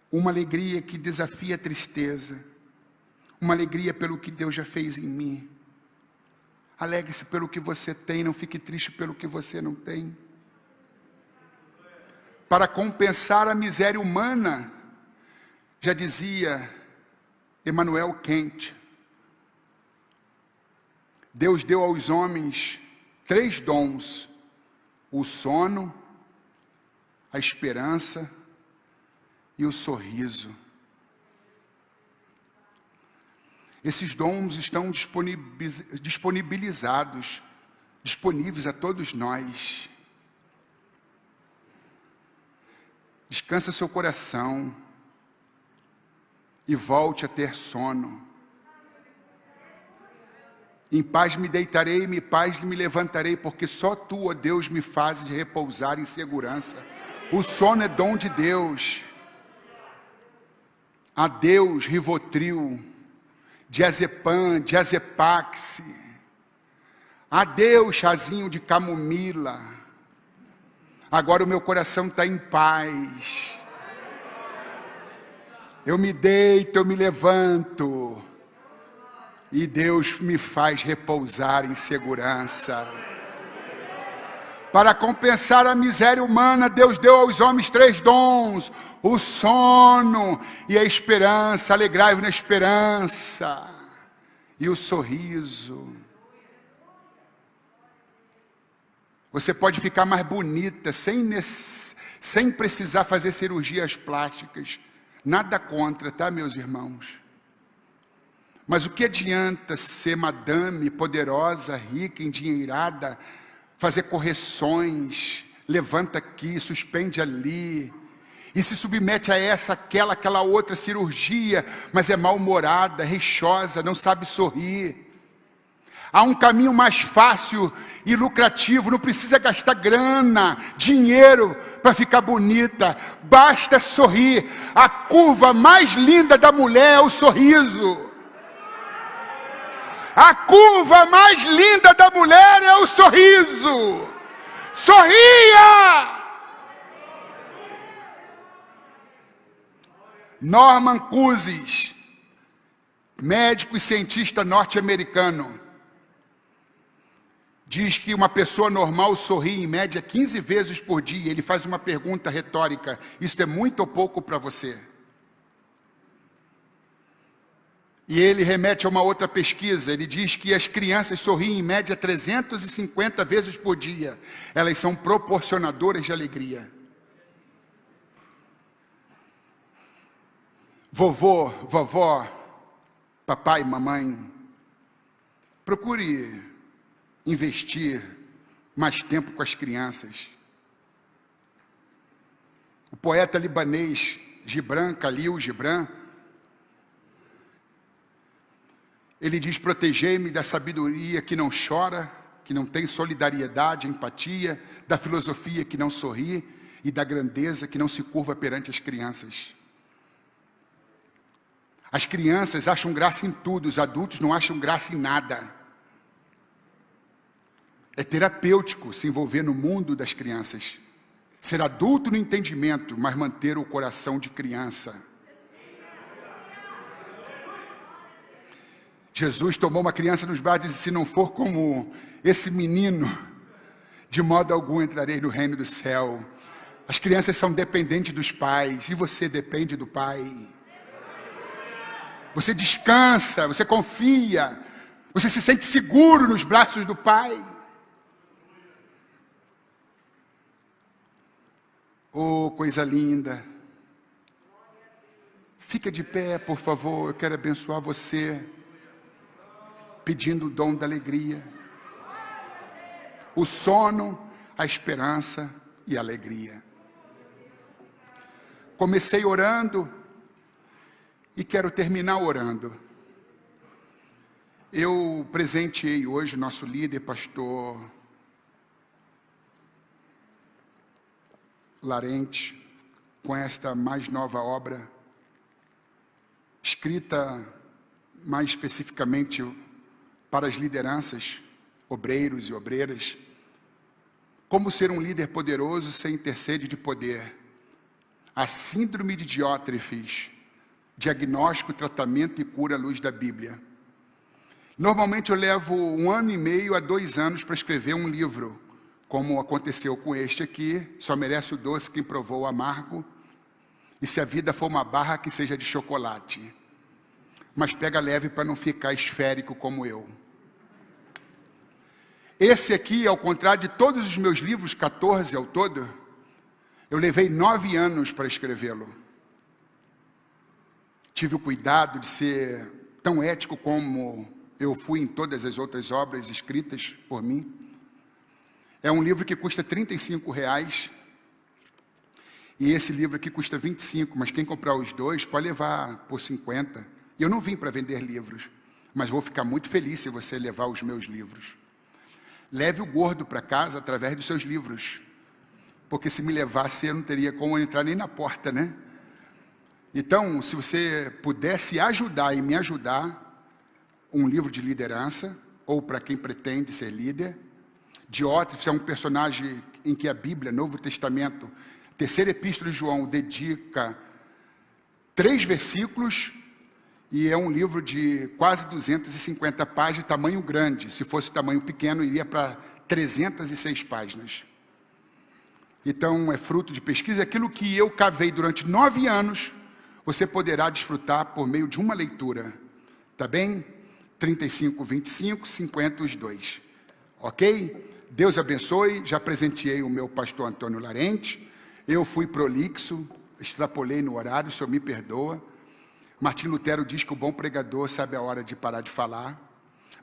uma alegria que desafia a tristeza, uma alegria pelo que Deus já fez em mim. Alegre-se pelo que você tem, não fique triste pelo que você não tem. Para compensar a miséria humana, já dizia Emmanuel Kant, Deus deu aos homens 3 dons: o sono, a esperança e o sorriso. Esses dons estão disponíveis a todos nós. Descansa seu coração e volte a ter sono. Em paz me deitarei, em paz me levantarei, porque só Tu, ó Deus, me fazes repousar em segurança. O sono é dom de Deus. Adeus, Rivotril, diazepam, diazepax. Adeus, chazinho de camomila. Agora o meu coração está em paz. Eu me deito, eu me levanto. E Deus me faz repousar em segurança. Para compensar a miséria humana, Deus deu aos homens 3 dons: o sono e a esperança. Alegrai-vos na esperança. E o sorriso. Você pode ficar mais bonita sem precisar fazer cirurgias plásticas. Nada contra, tá, meus irmãos? Mas o que adianta ser madame, poderosa, rica, endinheirada, fazer correções, levanta aqui, suspende ali, e se submete a essa, aquela outra cirurgia, mas é mal-humorada, rixosa, não sabe sorrir. Há um caminho mais fácil e lucrativo, não precisa gastar grana, dinheiro para ficar bonita, basta sorrir. A curva mais linda da mulher é o sorriso. A curva mais linda da mulher é o sorriso. Sorria! Norman Cousins, médico e cientista norte-americano, diz que uma pessoa normal sorri em média 15 vezes por dia. Ele faz uma pergunta retórica: isso é muito ou pouco para você? E ele remete a uma outra pesquisa. Ele diz que as crianças sorriem em média 350 vezes por dia. Elas são proporcionadoras de alegria. Vovô, vovó, papai, mamãe, procure investir mais tempo com as crianças. O poeta libanês Khalil Gibran, ele diz: protegei-me da sabedoria que não chora, que não tem solidariedade, empatia, da filosofia que não sorri e da grandeza que não se curva perante as crianças. As crianças acham graça em tudo, os adultos não acham graça em nada. É terapêutico se envolver no mundo das crianças. Ser adulto no entendimento, mas manter o coração de criança. Jesus tomou uma criança nos braços e disse: se não for como esse menino, de modo algum entrarei no reino do céu. As crianças são dependentes dos pais, e você depende do pai. Você descansa, você confia, você se sente seguro nos braços do pai. Oh, coisa linda. Fica de pé, por favor, eu quero abençoar você, pedindo o dom da alegria. O sono, a esperança e a alegria. Comecei orando e quero terminar orando. Eu presenteei hoje nosso líder, pastor Larente, com esta mais nova obra, escrita mais especificamente para as lideranças, obreiros e obreiras. Como ser um líder poderoso sem ter sede de poder. A síndrome de Diótrefes. Diagnóstico, tratamento e cura à luz da Bíblia. Normalmente eu levo 1 ano e meio a 2 anos para escrever um livro, como aconteceu com este aqui. Só merece o doce quem provou o amargo, e se a vida for uma barra, que seja de chocolate. Mas pega leve para não ficar esférico como eu. Esse aqui, ao contrário de todos os meus livros, 14 ao todo, eu levei 9 anos para escrevê-lo. Tive o cuidado de ser tão ético como eu fui em todas as outras obras escritas por mim. É um livro que custa R$35, e esse livro aqui custa 25, mas quem comprar os dois pode levar por 50. Eu não vim para vender livros, mas vou ficar muito feliz se você levar os meus livros. Leve o gordo para casa através dos seus livros, porque se me levasse eu não teria como entrar nem na porta, né? Então, se você pudesse ajudar e me ajudar, um livro de liderança, ou para quem pretende ser líder. Diótrefes é um personagem em que a Bíblia, Novo Testamento, terceira epístola de João, dedica 3 versículos, e é um livro de quase 250 páginas, tamanho grande. Se fosse tamanho pequeno, iria para 306 páginas. Então, é fruto de pesquisa. Aquilo que eu cavei durante 9 anos, você poderá desfrutar por meio de uma leitura. Tá bem? 35, 25, 50 os dois. Ok? Deus abençoe. Já presenteei o meu pastor Antônio Larente. Eu fui prolixo, extrapolei no horário, o senhor me perdoa. Martim Lutero diz que o bom pregador sabe a hora de parar de falar,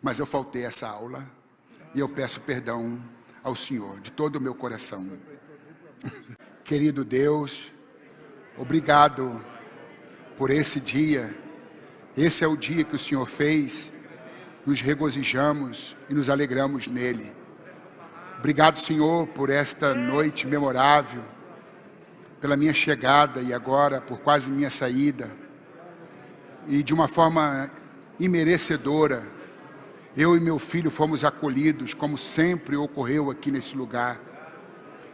mas eu faltei essa aula e eu peço perdão ao senhor, de todo o meu coração. Querido Deus, obrigado por esse dia. Esse é o dia que o Senhor fez, nos regozijamos e nos alegramos nele. Obrigado, Senhor, por esta noite memorável, pela minha chegada e agora por quase minha saída. E de uma forma imerecedora, eu e meu filho fomos acolhidos, como sempre ocorreu aqui nesse lugar.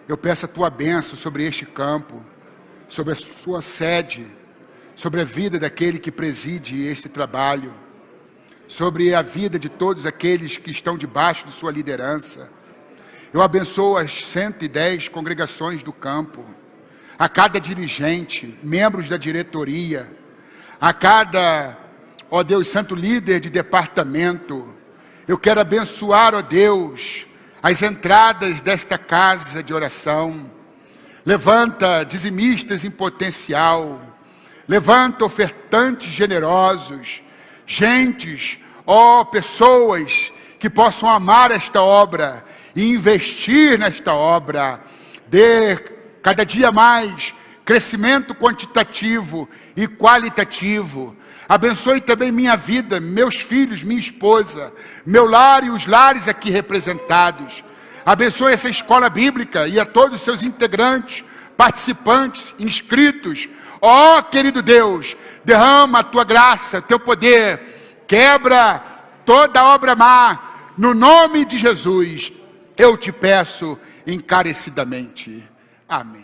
Eu peço a tua bênção sobre este campo, sobre a sua sede, sobre a vida daquele que preside esse trabalho, sobre a vida de todos aqueles que estão debaixo de sua liderança. Eu abençoo as 110 congregações do campo, a cada dirigente, membros da diretoria, a cada, ó Deus santo, líder de departamento. Eu quero abençoar, ó Deus, as entradas desta casa de oração. Levanta dizimistas em potencial, levanta ofertantes generosos, gentes, ó pessoas que possam amar esta obra e investir nesta obra. Dê cada dia mais crescimento quantitativo e qualitativo. Abençoe também minha vida, meus filhos, minha esposa, meu lar e os lares aqui representados. Abençoe essa escola bíblica e a todos os seus integrantes, participantes, inscritos. Ó, querido Deus, derrama a tua graça, teu poder, quebra toda obra má, no nome de Jesus, eu te peço encarecidamente. Amém.